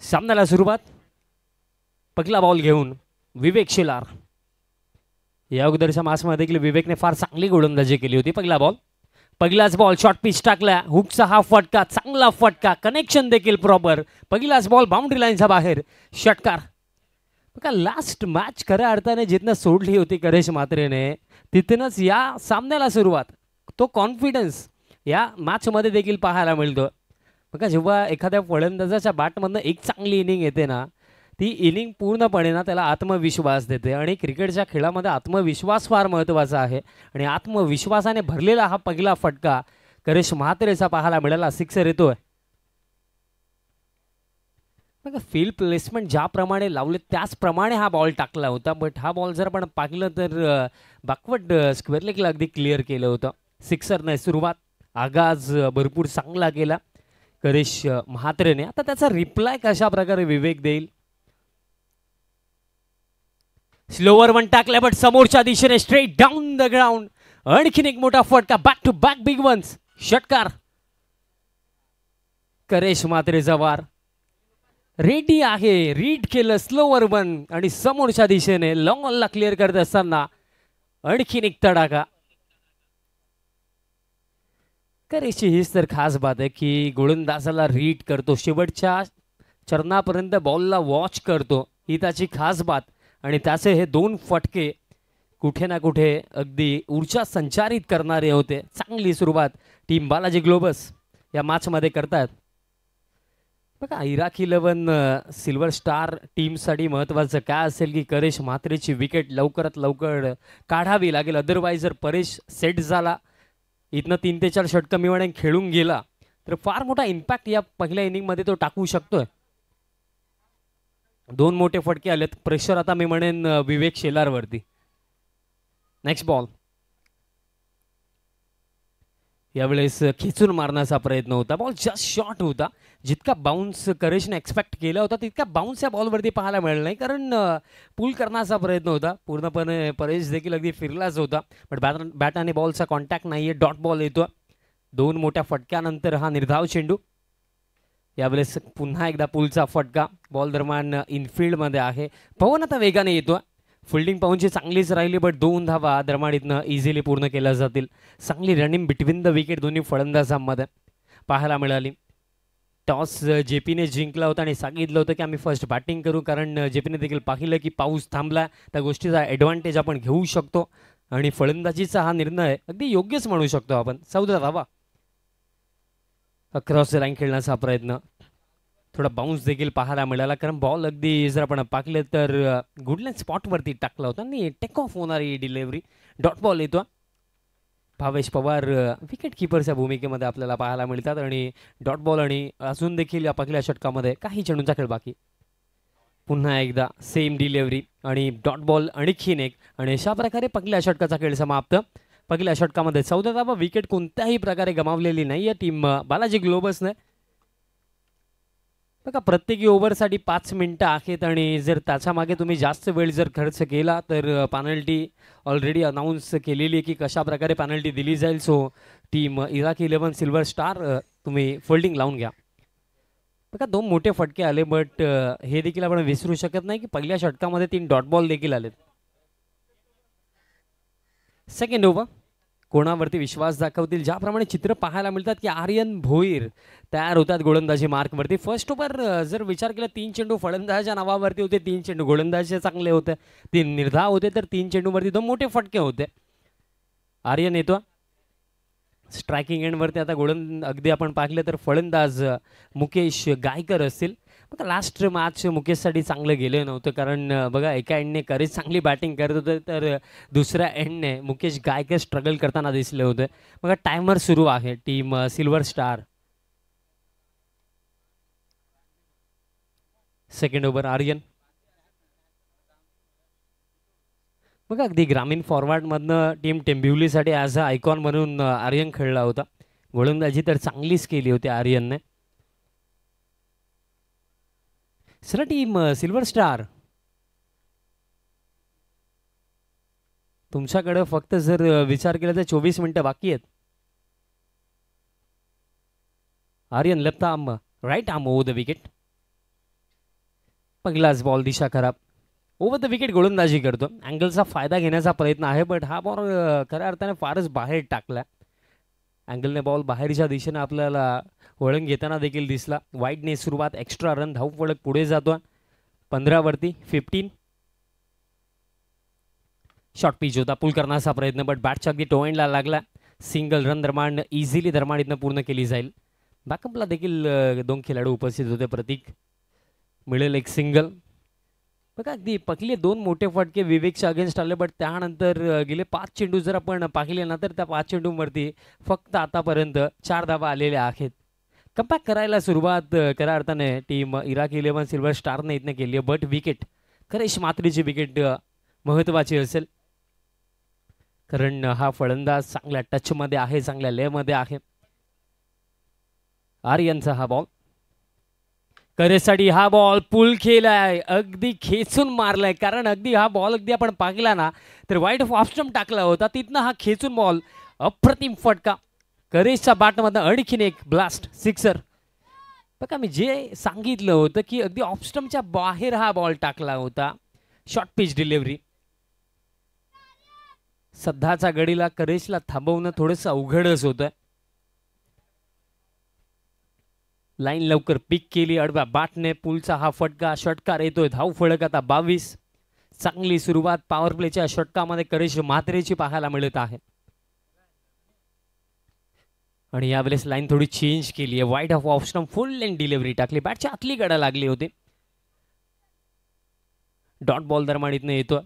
सामन्याला सुरुवात. पहिला बॉल घेऊन विवेक शेलार. या अगोदरच्या मासमध्ये देखील विवेकने फार चांगली गोलंदाजी केली होती. पहिलाच बॉल शॉर्ट पिच टाकला. हुकचा हा फटका, चांगला फटका, कनेक्शन देखील प्रॉपर. पहिलाच बॉल बाउंड्री लाईनच्या बाहेर, षटकार. बघा लास्ट मॅच खऱ्या अर्थाने जिथनं सोडली होती करेश म्हात्रेने, तिथूनच या सामन्याला सुरुवात. तो कॉन्फिडन्स या मॅचमध्ये देखील पाहायला मिळतो. बघा जेव्हा एखाद्या फलंदाजाच्या बॅटमधनं एक चांगली इनिंग येते ना, ती इनिंग पूर्णपणे ना त्याला आत्मविश्वास देते. आणि क्रिकेटच्या खेळामध्ये आत्मविश्वास फार महत्त्वाचा आहे. आणि आत्मविश्वासाने भरलेला हा पहिला फटका करेश म्हात्रेचा पाहायला मिळाला. सिक्सर येतोय. बघा फील्ड प्लेसमेंट ज्याप्रमाणे लावले त्याचप्रमाणे हा बॉल टाकला होता. बट हा बॉल जर आपण पाहिलं तर बॅकवर्ड स्क्वेअर लेगला अगदी क्लिअर केलं होतं. सिक्सरने सुरुवात, आगाज भरपूर चांगला केला करेश म्हात्रेने. आता त्याचा रिप्लाय कशा प्रकारे विवेक देईल. स्लोवर वन टाकल्या बट समोरच्या दिशेने स्ट्रेट डाऊन द ग्राउंड. आणखीन एक मोठा फटका, back to back big ones, षटकार. करेश म्हात्रेचा वार रेडी आहे. रीड केलं स्लोवर वन आणि समोरच्या दिशेने लॉंग ऑनला क्लिअर करत असताना आणखीन एक तडाखा. करेशची हीच तर खास बात आहे की गोलंदाजाला रीड करतो, शेवटच्या चरणापर्यंत बॉलला वॉच करतो. ही त्याची खास बात. आणि त्याचे हे दोन फटके कुठे ना कुठे अगदी ऊर्जा संचारित करणारे होते. चांगली सुरुवात टीम बालाजी ग्लोबस या मॅचमध्ये करतात. बघा इराक 11 सिल्वर स्टार टीमसाठी महत्त्वाचं काय असेल की करेश म्हात्रेची विकेट लवकरात लवकर काढावी लागेल. अदरवाईज जर परेश सेट झाला, इथनं 3 ते 4 षटकं मिळवणे खेळून गेला तर फार मोठा इम्पॅक्ट या पहिल्या इनिंगमध्ये तो टाकू शकतोय. दोन मोठे फटके आलेत. प्रेशर आता मी म्हणेन विवेक शेलारवरती. Next ball. यावेळेस खेचून मारण्याचा प्रयत्न होता. बॉल जस्ट शॉर्ट होता. जितका बाउन्स करेशने एक्सपेक्ट केला होता तितका बाउन्स या बॉलवरती पाहायला मिळाला नाही. कारण पुल करण्याचा प्रयत्न होता. पूर्णपणे परेश देखील अगदी फिरलाच होता. बट बॅट आणि बॉलचा कॉन्टॅक्ट नाही आहे. डॉट बॉल येतो. दोन मोठ्या फटक्यानंतर हा निर्धाव चेंडू. यावेळेस पुन्हा एकदा पुलचा फटका. बॉल दरम्यान इनफिल्डमध्ये आहे. पवन आता वेगाने येतो. फिल्डिंग पवनची चांगलीच राहिली बट 2 धावा दरम्यान इथनं इझिली पूर्ण केल्या जातील. चांगली रनिंग बिटवीन द विकेट दोन्ही फलंदाजांमध्ये पाहायला मिळाली. टॉस जेपीने जिंकला होता आणि सांगितलं होतं की आम्ही फर्स्ट बॅटिंग करू, कारण जेपीने देखील पाहिलं की पाऊस थांबला, त्या गोष्टीचा ॲडव्हान्टेज आपण घेऊ शकतो. आणि फलंदाजीचा हा निर्णय अगदी योग्यच म्हणू शकतो आपण. 14 धावा. अक्रॉस द लाईन खेळण्याचा प्रयत्न. थोडा बाउन्स देखील पाहायला मिळाला कारण बॉल अगदी जर आपण पाहिलं तर गुडलाईन स्पॉटवरती टाकला होता आणि टेक ऑफ होणारी डिलिव्हरी. डॉट बॉल येतो. भावेश पवार विकेट किपरच्या भूमिकेमध्ये आपल्याला पाहायला मिळतात आणि डॉट बॉल. आणि अजून देखील या पहिल्या षटकामध्ये काही चेंडूंचा खेळ बाकी. पुन्हा एकदा सेम डिलिव्हरी आणि डॉट बॉल आणखीन एक. आणि अशा प्रकारे पहिल्या षटकाचा खेळ समाप्त. पहिल्या षटकामध्ये 14 धावा. विकेट कोणत्याही प्रकारे गमावलेली नाही आहे टीम बालाजी ग्लोबसने. बघा प्रत्येकी ओव्हरसाठी 5 मिनिटं आहेत आणि जर त्याच्या मागे तुम्ही जास्त वेळ जर खर्च केला तर पॅनल्टी ऑलरेडी अनाऊन्स केलेली आहे की कशा प्रकारे पॅनल्टी दिली जाईल. So team Iraq 11 silver star तुम्ही फोल्डिंग लावून घ्या. बघा 2 मोठे फटके आले बट हे देखील आपण विसरू शकत नाही की पहिल्या षटकामध्ये 3 डॉट बॉल देखील आलेत. सेकंड ओव्हर कोणावरती विश्वास दाखवतील ज्याप्रमाणे चित्र पाहायला मिळतात की आर्यन भोईर तयार होतात गोलंदाजी मार्कवरती. फर्स्ट ओव्हर जर विचार केला 3 चेंडू फलंदाजाच्या नावावरती होते, 3 चेंडू गोलंदाजीचे चांगले होते, 3 निर्धाव होते, तर 3 चेंडूवरती 2 मोठे फटके होते. आर्यन येतो स्ट्रायकिंग एंडवरती. आता अगदी आपण पाहिलं तर फलंदाज मुकेश गायकर असतील. बघा लास्ट मॅच मुकेशसाठी चांगलं गेलं नव्हतं कारण बघा एका एंडने करेश चांगली बॅटिंग करत होते तर दुसऱ्या एंडने मुकेश गायकर स्ट्रगल करताना दिसले होते. बघा टायमर सुरू आहे team silver star. Second over Aryan. बघा अगदी ग्रामीण फॉरवर्डमधनं टीम टेंबिवलीसाठी ॲज अ आयकॉन म्हणून आर्यन खेळला होता. गोलंदाजी तर चांगलीच केली होती आर्यनने. सर टीम सिल्वर स्टार तुमच्याकडे फक्त जर विचार केला तर 24 मिनिटं बाकी आहेत. Aryan left arm right arm over the wicket. पहिलाच बॉल दिशा खराब. ओव्हर द विकेट गोलंदाजी करतो. अँगलचा फायदा घेण्याचा प्रयत्न आहे, बट हा बॉल खऱ्या अर्थाने फारच बाहेर टाकला. अँगलने बॉल बाहेरच्या दिशेने आपल्याला वळण घेताना देखील दिसला. वाईडने सुरुवात, एक्स्ट्रा रन, धावफलक पुढे जातो. 15 वरती 15. शॉर्ट पिच होता, पुल करण्याचा प्रयत्न, बट बॅटच्या अगदी टोएंडला लागला. सिंगल रन दरम्यान इझिली दरम्यान इथनं पूर्ण केली जाईल. बॅकअपला देखील 2 खेळाडू उपस्थित होते. प्रतीक मिळेल एक सिंगल. बघा अगदी पहिले 2 मोठे फटके विवेकच्या अगेन्स्ट आले, बट त्यानंतर गेले 5 चेंडू जर आपण पाहिले ना तर त्या 5 चेंडूंवरती फक्त आतापर्यंत 4 धावा आलेल्या आहेत. कमबॅक करायला सुरुवात खऱ्या अर्थाने टीम इराक 11 सिल्वर स्टारने इथनं केली आहे, बट विकेट करेश मात्रेची विकेट महत्त्वाची असेल, कारण हा फलंदाज चांगल्या टचमध्ये आहे, चांगल्या लेमध्ये आहे. आर्यनचा हा बॉल, करेसाठी हा बॉल पुल केलाय, अगदी खेचून मारलाय, कारण अगदी हा बॉल अगदी आपण पाहिला ना तर वाईट ऑफ स्टंप टाकला होता, तिथनं हा खेचून बॉल, अप्रतिम फटका. करेशच्या बॅटमधनं आणखीन एक ब्लास्ट सिक्सर. बघा मी जे सांगितलं होतं की अगदी ऑफ स्टंपच्या बाहेर हा बॉल टाकला होता. Short pitch delivery. सध्याच्या घडीला करेशला थांबवणं थोडंसं अवघडच होतं. लाईन लवकर पिक केली, अडव्या बॅटने पुलचा हा फटका, षटकार येतोय. धाव फलक आता 22. चांगली सुरुवात पॉवर प्लेच्या षटकामध्ये करेश म्हात्रेची पाहायला मिळत आहे. आणि यावेळेस लाईन थोडी चेंज केली आहे. वाईड ऑफ स्टंप फुल लेंथ डिलिव्हरी टाकली, बॅटच्या आतली गडा लागली होती. डॉट बॉल दरम्यान इथनं येतो.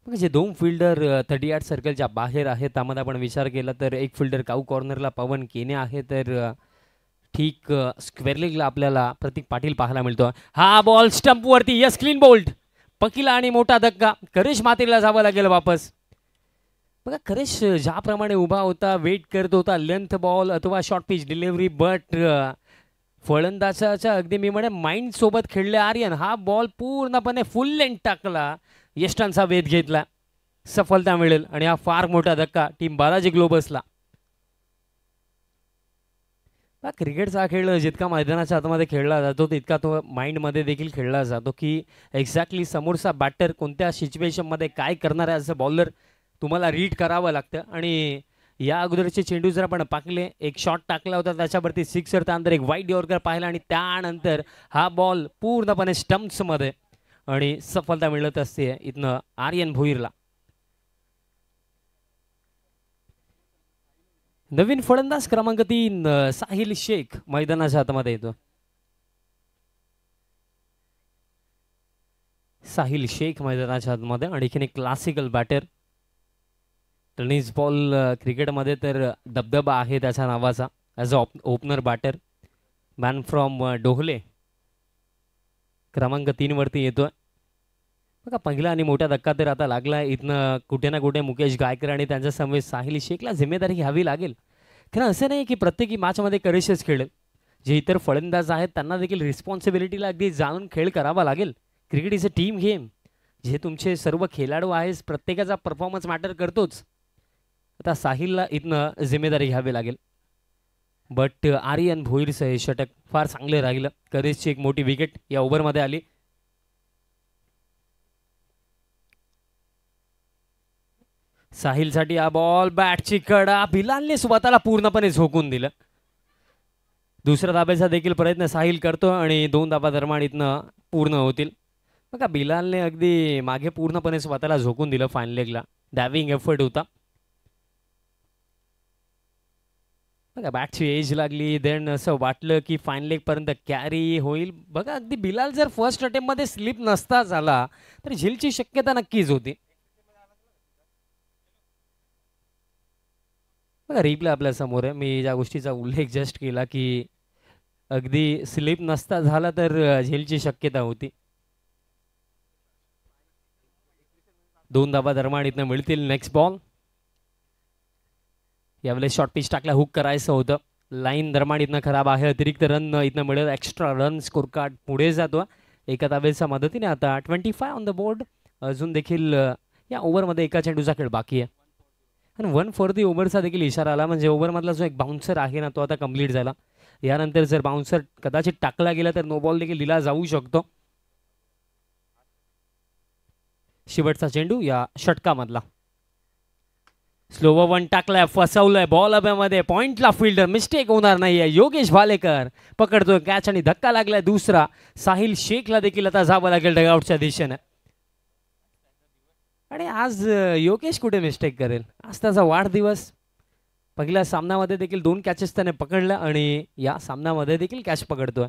जे 2 फिल्डर 38 सर्कलच्या बाहेर आहेत, त्यामध्ये आपण विचार केला तर एक फिल्डर काऊ कॉर्नरला पवन केने आहे, तर ठीक स्क्वेअर लेगला आपल्याला प्रतीक पाटील पाहायला मिळतो. हा बॉल स्टंप वरती, यस क्लीन बोल्ड. पकिला आणि मोठा धक्का. करेश मातेला जावं लागेल वापस. बघा करेश ज्याप्रमाणे उभा होता, वेट करत होता, लेंथ बॉल अथवा शॉर्ट पिच डिलिव्हरी, बट फलंदाजाच्या अगदी मी म्हणे माइंड सोबत खेळले आर्यन. हा बॉल पूर्णपणे फुल लेंथ टाकला, यष्टांचा वेध घेतला, सफलता मिळेल. आणि हा फार मोठा धक्का टीम बालाजी ग्लोबसला. क्रिकेटचा खेळ जितका मैदानाच्या आतमध्ये खेळला जातो तितका तो माइंडमध्ये देखील खेळला जातो, की एक्झॅक्टली समोरचा बॅटर कोणत्या सिच्युएशनमध्ये काय करणार आहे असं बॉलर तुम्हाला रीड करावं लागतं. आणि या अगोदरचे चेंडू जर आपण पाहिले, एक शॉट टाकला होता त्याच्यावरती सिक्सर, त्यानंतर एक वाईड यॉर्कर पाहिला, आणि त्यानंतर हा बॉल पूर्णपणे स्टम्प्समध्ये, आणि सफलता मिळत असते इथनं आर्यन भोईरला. नवीन फलंदाज क्रमांक 3 साहिल शेख मैदानाच्या हातामध्ये येतो. साहिल शेख मैदानाच्या हातमध्ये, आणखीन एक क्लासिकल बॅटर. टेनिस बॉल क्रिकेटमध्ये तर दबदबा आहे त्याच्या नावाचा. As a opener batter, man from Dohale क्रमांक 3 वरती येतोय. बघा पहिला आणि मोठा धक्का तर आता लागला. इथनं कुठे ना कुठे मुकेश गायकर आणि त्यांच्या समवेत साहिल शेखला जिम्मेदारी घ्यावी लागेल. कारण असं नाही की प्रत्येकी मॅचमध्ये करेशच खेळेल. जे इतर फलंदाज आहेत त्यांना देखील रिस्पॉन्सिबिलिटीला अगदी जाणून खेळ करावा लागेल. Cricket is a team game. जे तुमचे सर्व खेळाडू आहेत प्रत्येकाचा परफॉर्मन्स मॅटर करतोच. आता साहिलला इथनं जिम्मेदारी घ्यावी लागेल. बट आर्यन भोईरचं हे षटक फार चांगले राहिलं. करेशची एक मोठी विकेट या ओव्हरमध्ये आली. साहिलसाठी हा बॉल, बॅटची कडा, बिलालने स्वतःला पूर्णपणे झोकून दिलं. दुसऱ्या धाब्याचा देखील प्रयत्न साहिल करतो आणि 2 धाबा दरम्यान इथनं पूर्ण होतील. बघा बिलालने अगदी मागे पूर्णपणे स्वतःला झोकून दिलं फाईन लेगला. डायव्हिंग एफर्ट होता. बघा बॅटची एज लागली, देन असं वाटलं की फाईन लेग पर्यंत कॅरी होईल. बघा अगदी बिलाल जर फर्स्ट अटेम्प्टमध्ये स्लिप नसता झाला तर झेलची शक्यता नक्कीच होती. बघा रिप्ले आपल्या समोर आहे. मी ज्या गोष्टीचा उल्लेख जस्ट केला की अगदी स्लिप नसता झाला तर झेलची शक्यता होती. 2 धाबा दरम्यान इथनं मिळतील. Next ball. यावेळेस शॉर्ट पिच टाकला, हुक करायचं होतं. लाईन दरम्यान इथनं खराब आहे. अतिरिक्त रन इथनं मिळेल. एक्स्ट्रा रन स्कोर कार्ड पुढे जातो एका धाब्याच्या मदतीने. आता 25 ऑन द बोर्ड. अजून देखील या ओव्हरमध्ये एका चेंडूचा खेळ बाकी आहे. आणि 1 फॉर दी ओव्हरचा देखील इशारा आला, म्हणजे ओव्हरमधला जो एक बाउन्सर आहे ना तो आता कंप्लीट झाला. यानंतर जर बाउन्सर कदाचित टाकला गेला तर नो बॉल देखील दिला जाऊ शकतो. शेवटचा चेंडू या षटकामधला. स्लो वन टाकलाय, फसवलंय बॉल हवेमध्ये, पॉइंटला फिल्डर, मिस्टेक होणार नाहीये. योगेश भालेकर पकडतोय कॅच आणि धक्का लागलाय दुसरा. साहिल शेखला देखील आता जावं लागेल डगआउटच्या दिशेने. आणि आज योगेश कुठे मिस्टेक करेल, आज त्याचा वाढदिवस. पहिल्या सामन्यामध्ये देखील 2 कॅचेस त्याने पकडल्या आणि या सामन्यामध्ये देखील कॅच पकडतोय.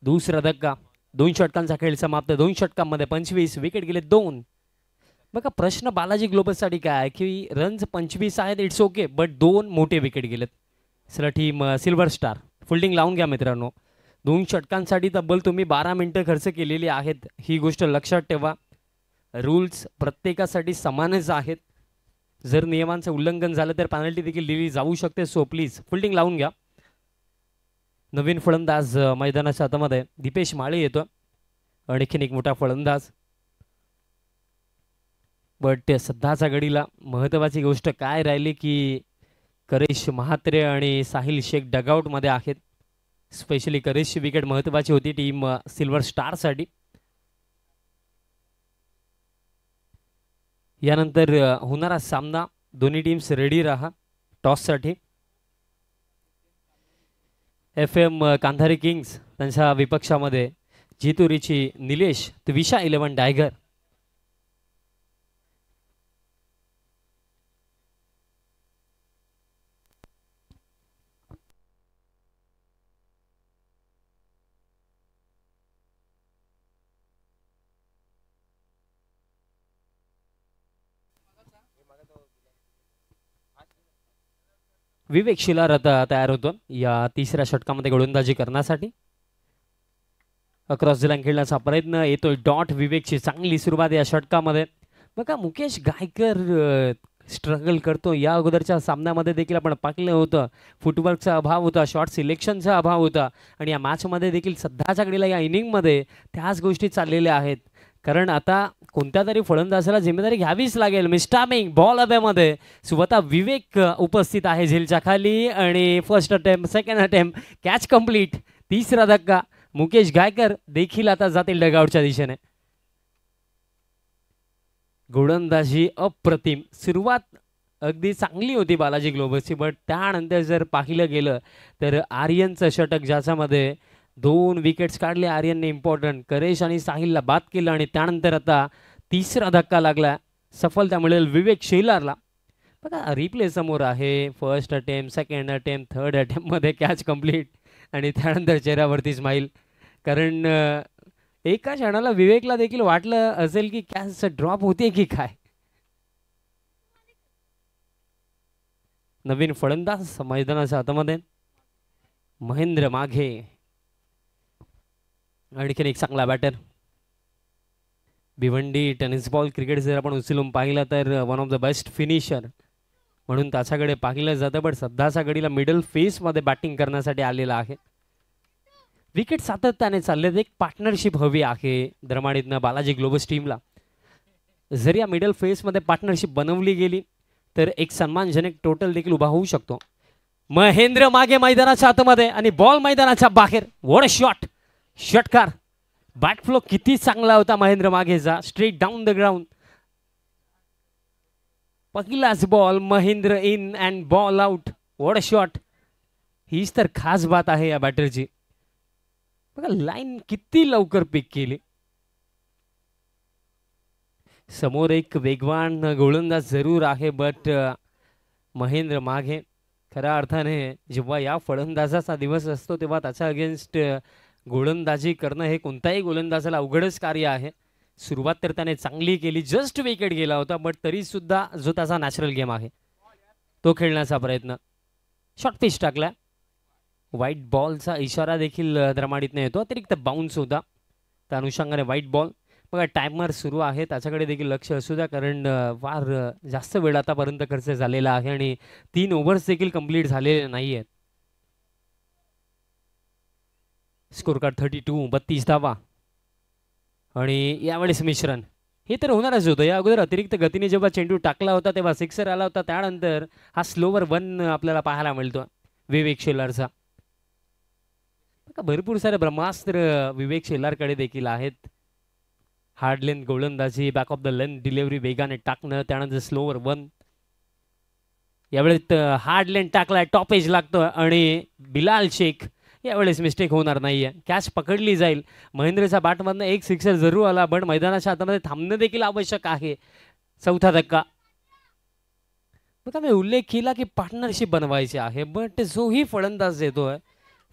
दुसरा धक्का. 2 षटकांचा खेळ समाप्त. 2 षटकांमध्ये 25, विकेट गेले 2. बघा प्रश्न बालाजी ग्लोबलसाठी काय आहे की रन्स 25 आहेत, इट्स ओके, बट 2 मोठे विकेट गेलेत. चला टीम सिल्वर स्टार फिल्डिंग लावून घ्या मित्रांनो. 2 षटकांसाठी तब्बल तुम्ही 12 मिनिटं खर्च केलेली आहेत, ही गोष्ट लक्षात ठेवा. रूल्स प्रत्येकासाठी समानच आहेत. जर नियमांचं उल्लंघन झालं तर पेनल्टी देखील दिली जाऊ शकते. सो प्लीज फिल्डिंग लावून घ्या. नवीन फलंदाज मैदानाच्या हातामध्ये दीपेश माळे येतो, आणखीन एक मोठा फलंदाज. बट सध्याच्या घडीला महत्त्वाची गोष्ट काय राहिली की करेश महात्रे आणि साहिल शेख डगआउटमध्ये आहेत. स्पेशली करेशची विकेट महत्त्वाची होती टीम सिल्वर स्टारसाठी. यानंतर होणारा सामना, दोन्ही टीम्स रेडी राहा टॉससाठी. FM कांधारी किंग्स त्यांच्या विपक्षामध्ये जितुरीची निलेश, त्विषा 11 टायगर. विवेक शिलार आता तयार होतो या तिसऱ्या षटकामध्ये गोलंदाजी करण्यासाठी. अक्रॉस द लाईन खेळण्याचा प्रयत्न येतोय डॉट. विवेकची चांगली सुरुवात या षटकामध्ये. बघा मुकेश गायकर स्ट्रगल करतो. या अगोदरच्या सामन्यामध्ये देखील आपण पाहिलं होतं फुटवर्कचा अभाव होता, शॉर्ट सिलेक्शनचा अभाव होता आणि या मॅचमध्ये देखील सध्याच्या घडीला या इनिंगमध्ये त्याच गोष्टी चाललेल्या आहेत. कारण आता कोणत्या तरी फलंदाजाला जिम्मेदारी घ्यावीच लागेल. मिस्टामिंग बॉल हवेमध्ये, स्वतः विवेक उपस्थित आहे झेलच्या खाली आणि first attempt, second attempt, catch complete. तिसरा धक्का. मुकेश गायकर देखील आता जातील डगआउटच्या दिशेने. गोलंदाजी अप्रतिम. सुरुवात अगदी चांगली होती बालाजी ग्लोबलची, बट त्यानंतर जर पाहिलं गेलं तर आर्यनचं षटक ज्याच्यामध्ये 2 विकेट्स काढले आर्यनने इम्पॉर्टंट. करेश आणि साहिलला बाद केलं आणि त्यानंतर आता तिसरा धक्का लागला. सफलता मिळेल विवेक शेलारला. बघा रिप्ले समोर आहे. First attempt, second attempt, third अटेम्प्टमध्ये कॅच कंप्लीट आणि त्यानंतर चेहऱ्यावरती स्माईल. कारण एका क्षणाला विवेकला देखील वाटलं असेल की कॅच ड्रॉप होते की काय. नवीन फलंदाज मैदानाच्या हातामध्ये महेंद्र माघे, आणखीन एक चांगला batter. Bhiwandi tennis ball cricket जर आपण उचलून पाहिलं तर one of the best finisher म्हणून त्याच्याकडे पाहिलं जातं. पण सध्याच्या घडीला मिडल फेसमध्ये बॅटिंग करण्यासाठी आलेला आहे. विकेट सातत्याने चाललेत. एक पार्टनरशिप हवी आहे दरमाडीतनं बालाजी ग्लोबल्स टीमला. जर या मिडल फेसमध्ये पार्टनरशिप बनवली गेली तर एक सन्मानजनक टोटल देखील उभा होऊ शकतो. महेंद्र मागे मैदानाच्या आतमध्ये आणि बॉल मैदानाच्या बाहेर. What a shot. षटकार. बॅट फ्लो किती चांगला होता महेंद्र मागेचा. Straight down the ground. पहिलाच ball Mahendra in and ball out. What a shot. हीच तर खास बात आहे या बॅटरची. बघा लाईन किती लवकर पिक केली. समोर एक वेगवान गोलंदाज जरूर आहे, बट महेंद्र माघे खऱ्या अर्थाने जेव्हा या फलंदाजाचा दिवस असतो तेव्हा त्याच्या अगेन्स्ट गोलंदाजी करणं हे कोणत्याही गोलंदाजाला अवघडच कार्य आहे. सुरुवात तर त्याने चांगली केली. जस्ट विकेट गेला होता, बट तरी सुद्धा जो त्याचा नॅचरल गेम आहे तो खेळण्याचा प्रयत्न. शॉर्ट पिच टाकला. व्हाईट बॉलचा इशारा देखील दरमाडीतनं येतो. अतिरिक्त बाउन्स होता, त्या अनुषंगाने व्हाईट बॉल. बघा टायमर सुरू आहे, त्याच्याकडे देखील लक्ष असू द्या, कारण फार जास्त वेळ आतापर्यंत खर्च झालेला आहे आणि 3 ओव्हर्स देखील कंप्लीट झालेले नाही आहेत. स्कोर कार्ड 32, 32 धावा आणि यावेळेस मिश्रण हे तर होणारच होतं. या अगोदर अतिरिक्त गतीने जेव्हा चेंडू टाकला होता तेव्हा सिक्सर आला होता. त्यानंतर हा स्लोवर 1 आपल्याला पाहायला मिळतो. विवेक शेलारचा. भरपूर सारे ब्रह्मास्त्र विवेक शेलारकडे देखील आहेत. हार्ड लेंथ गोलंदाजी, back of the length delivery वेगाने टाकणं, त्यानंतर स्लोवर वन. यावेळेस हार्ड लेंथ टाकलाय, टॉप एज लागतो आणि बिलाल शेख यावेळेस मिस्टेक होणार नाहीये. कॅच पकडली जाईल. महेंद्रच्या बॅटमधनं एक सिक्सर जरूर आला, पण मैदानाच्या हातामध्ये थांबणं देखील आवश्यक आहे. चौथा धक्का. बघा मी उल्लेख केला की पार्टनरशिप बनवायची आहे, बट जोही फलंदाज येतोय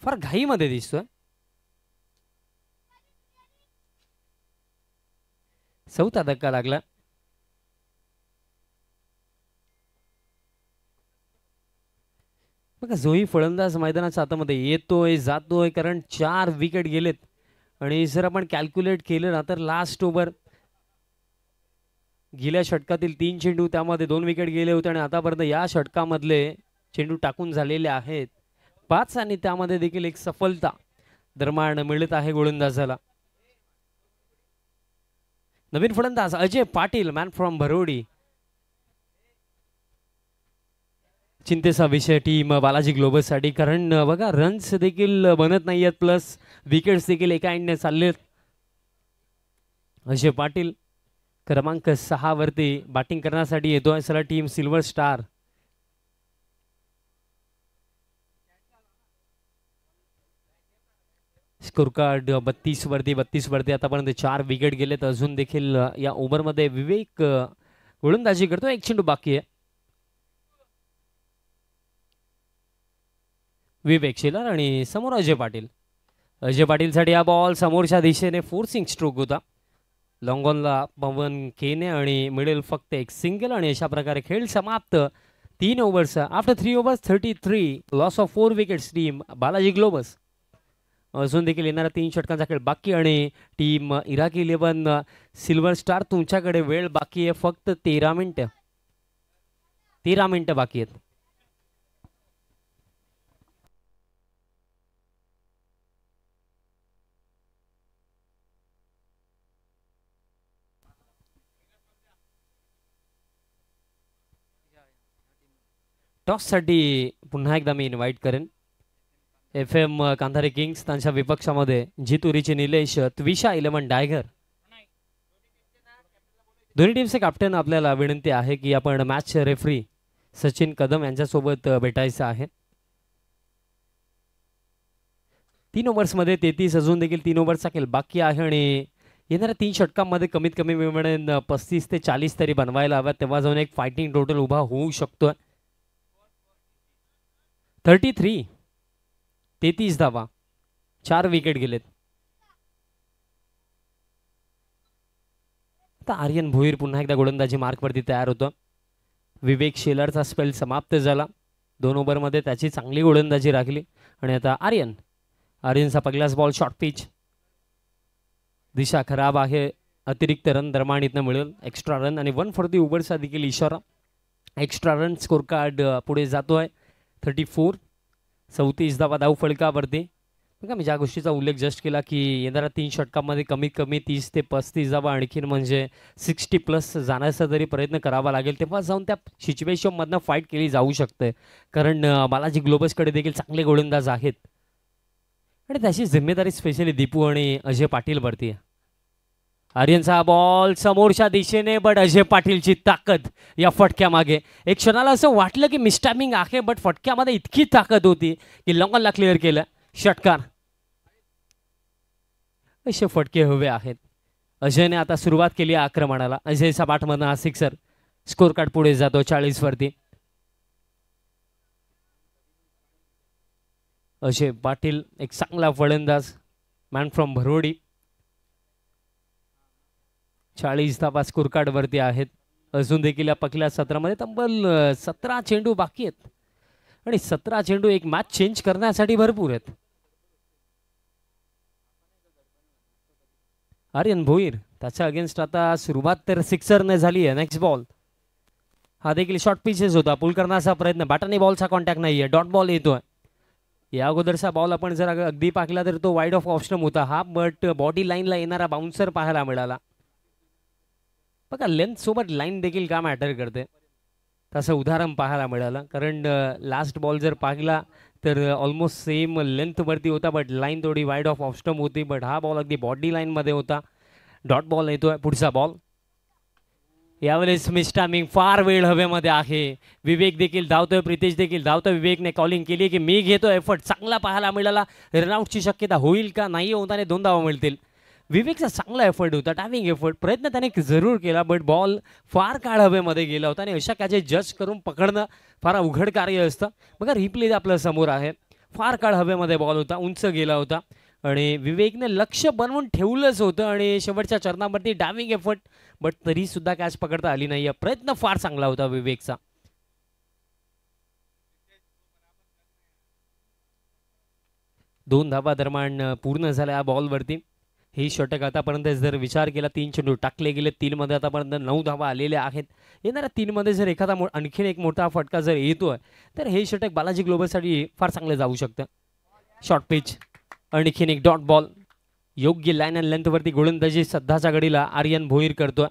फार घाईमध्ये दिसतोय. चौथा धक्का लागला. बघा जोही फलंदाज मैदानाच्या हातामध्ये येतोय जातोय, कारण 4 विकेट गेलेत. आणि जर आपण कॅल्क्युलेट केलं ना तर लास्ट ओव्हर गेल्या षटकातील 3 चेंडू त्यामध्ये 2 विकेट गेले होते आणि आतापर्यंत या षटकामधले चेंडू टाकून झालेले आहेत 5 आणि त्यामध्ये देखील एक सफलता दरम्यान मिळत आहे गोलंदाजाला. नवीन फलंदाज अजय पाटील, मॅन फ्रॉम भरोडी. चिंतेचा विषय टीम बालाजी ग्लोबससाठी, कारण बघा रन्स देखील बनत नाही आहेत, प्लस विकेट्स देखील एका एंडने चाललेत. अजय पाटील क्रमांक 6 वरती बॅटिंग करण्यासाठी येतोय. सला team silver star. Score card 32 वरती आतापर्यंत 4 विकेट गेलेत. अजून देखील या ओव्हरमध्ये विवेक गोलंदाजी करतो. एक चेंडू बाकी आहे. विवेक शेलार आणि समोर अजय पाटील. अजय पाटीलसाठी हा बॉल समोरच्या दिशेने फोर्सिंग स्ट्रोक होता. लॉंगॉनला पवन केने आणि मिडल फक्त एक सिंगल आणि अशा प्रकारे खेळ समाप्त. 3 overs after 3 overs 33 loss of 4 wickets team Balaji globus. अजून देखील येणारा 3 षटकांचा खेळ बाकी आणि टीम इराकी 11 सिल्वर स्टार तुमच्याकडे वेळ बाकी आहे फक्त 13 मिनिटं. 13 मिनिटं बाकी आहेत. टॉससाठी पुन्हा एकदा मी इन्व्हाइट करेन FM कांधारे किंग्स. त्यांच्या विपक्षामध्ये जितुरीचे निलेश, त्विशा 11 डायगर. दोन्ही टीमचे कॅप्टन आपल्याला विनंती आहे की आपण मॅच रेफरी सचिन कदम यांच्यासोबत भेटायचं आहे. 3 ओव्हर्समध्ये 33 अजून देखील 3 ओव्हरचा खेळ बाकी आहे आणि येणाऱ्या 3 षटकांमध्ये कमीत कमी मी म्हणेन 35 ते 40 तरी बनवायला हव्यात, तेव्हा जाऊन एक फायटिंग टोटल उभा होऊ शकतोय. 33 धावा, 4 विकेट गेलेत. आता आर्यन भोईर पुन्हा एकदा गोलंदाजी मार्कवरती तयार होतो. विवेक शेलारचा स्पेल समाप्त झाला. 2 ओव्हरमध्ये त्याची चांगली गोलंदाजी राखली आणि आता आर्यनचा पहिलाच बॉल शॉर्ट पिच. दिशा खराब आहे. अतिरिक्त रन दरम्यान इथनं मिळेल. एक्स्ट्रा रन आणि 1 फॉर दी ओव्हरचा देखील इशारा. एक्स्ट्रा रन स्कोर कार्ड पुढे जातोय. 34 34 धावा धाव फलकावरती. बघा मी ज्या गोष्टीचा उल्लेख जस्ट केला की येणाऱ्या 3 षटकांमध्ये कमीत कमी 30 ते 35 धावा आणखीन म्हणजे 60+ जाण्याचा जरी प्रयत्न करावा लागेल तेव्हा जाऊन त्या सिच्युएशनमधनं फाईट केली जाऊ शकते, कारण बालाजी ग्लोबसकडे देखील चांगले गोलंदाज आहेत आणि त्याची जिम्मेदारी स्पेशली दीपू आणि अजय पाटील वरती आहे. आर्यनचा बॉल समोरच्या दिशेने, बट अजय पाटीलची ताकद या फटक्यामागे. एक क्षणाला असं वाटलं की मिसटायमिंग आहे, बट फटक्यामध्ये इतकी ताकद होती की लॉंगॉनला क्लिअर केलं. षटकार. असे फटके हवे आहेत. अजयने आता सुरुवात केली आक्रमणाला. अजयचा बॅटमधनं हा सिक्सर. स्कोर कार्ड पुढे जातो 40 वरती. अजय पाटील एक चांगला फलंदाज, मॅन फ्रॉम भरोडी. 40 धावा स्कोर कार्ड वरती आहेत. अजून देखील या पहिल्या सत्रामध्ये तब्बल 17 चेंडू बाकी आहेत आणि 17 चेंडू एक मॅच चेंज करण्यासाठी भरपूर आहेत. आर्यन भोईर त्याच्या अगेन्स्ट आता सुरुवात तर सिक्सरने झाली आहे. नेक्स्ट बॉल हा देखील शॉर्ट पिचेस होता. पुल करण्याचा प्रयत्न, बॅटाने बॉलचा कॉन्टॅक्ट नाहीये. डॉट बॉल येतोय. या अगोदरचा बॉल आपण जर अगदी पाहिला तर तो वाईड ऑफ ऑप्शन होता हा, बट बॉडी लाईनला येणारा बाउन्सर पाहायला मिळाला. बघा लेंथ सोबत लाईन देखील का मॅटर करते तसं उदाहरण पाहायला मिळालं, कारण लास्ट बॉल जर पाहिला तर ऑलमोस्ट सेम लेंथवरती होता, बट लाईन थोडी वाईड ऑफ ऑफस्टम होती, बट हा बॉल अगदी बॉडी लाईनमध्ये होता. डॉट बॉल येतोय. पुढचा बॉल. यावेळेस मिस टायमिंग, फार वेळ हवेमध्ये आहे. विवेक देखील धावतोय, प्रितेश देखील धावतोय. विवेकने कॉलिंग केली की मी घेतो एफर्ट. चांगला पाहायला मिळाला. रनआउटची शक्यता होईल का नाही होताना 2 धावा मिळतील. विवेकचा चांगला एफर्ट होता, टायमिंग एफर्ट, प्रयत्न त्याने जरूर केला, बट बॉल फार काळ हवेमध्ये गेला होता आणि अशा कॅचेस जज करून पकडणं फार अवघड कार्य असतं. बघा रिप्ले आपल्या समोर आहे. फार काळ हवेमध्ये बॉल होता, उंच गेला होता आणि विवेकने लक्ष बनवून ठेवलंच होतं आणि शेवटच्या चरणावरती डायविंग एफर्ट, बट तरी सुद्धा कॅच पकडता आली नाही. प्रयत्न फार चांगला होता विवेकचा. 2 धावा दरम्यान पूर्ण झाल्या या बॉलवरती. ही षटक आतापर्यंत जर विचार केला 3 चेंडू टाकले गेले, 3 मध्ये आतापर्यंत 9 धावा आलेल्या आहेत. येणाऱ्या 3 मध्ये जर एखादा आणखीन एक मोठा फटका जर येतोय तर हे षटक बालाजी ग्लोबलसाठी फार चांगलं जाऊ शकतं. शॉर्ट पिच, आणखीन एक डॉट बॉल. योग्य लाईन अँड लेंथवरती गोलंदाजी सध्याच्या घडीला आर्यन भोईर करतोय.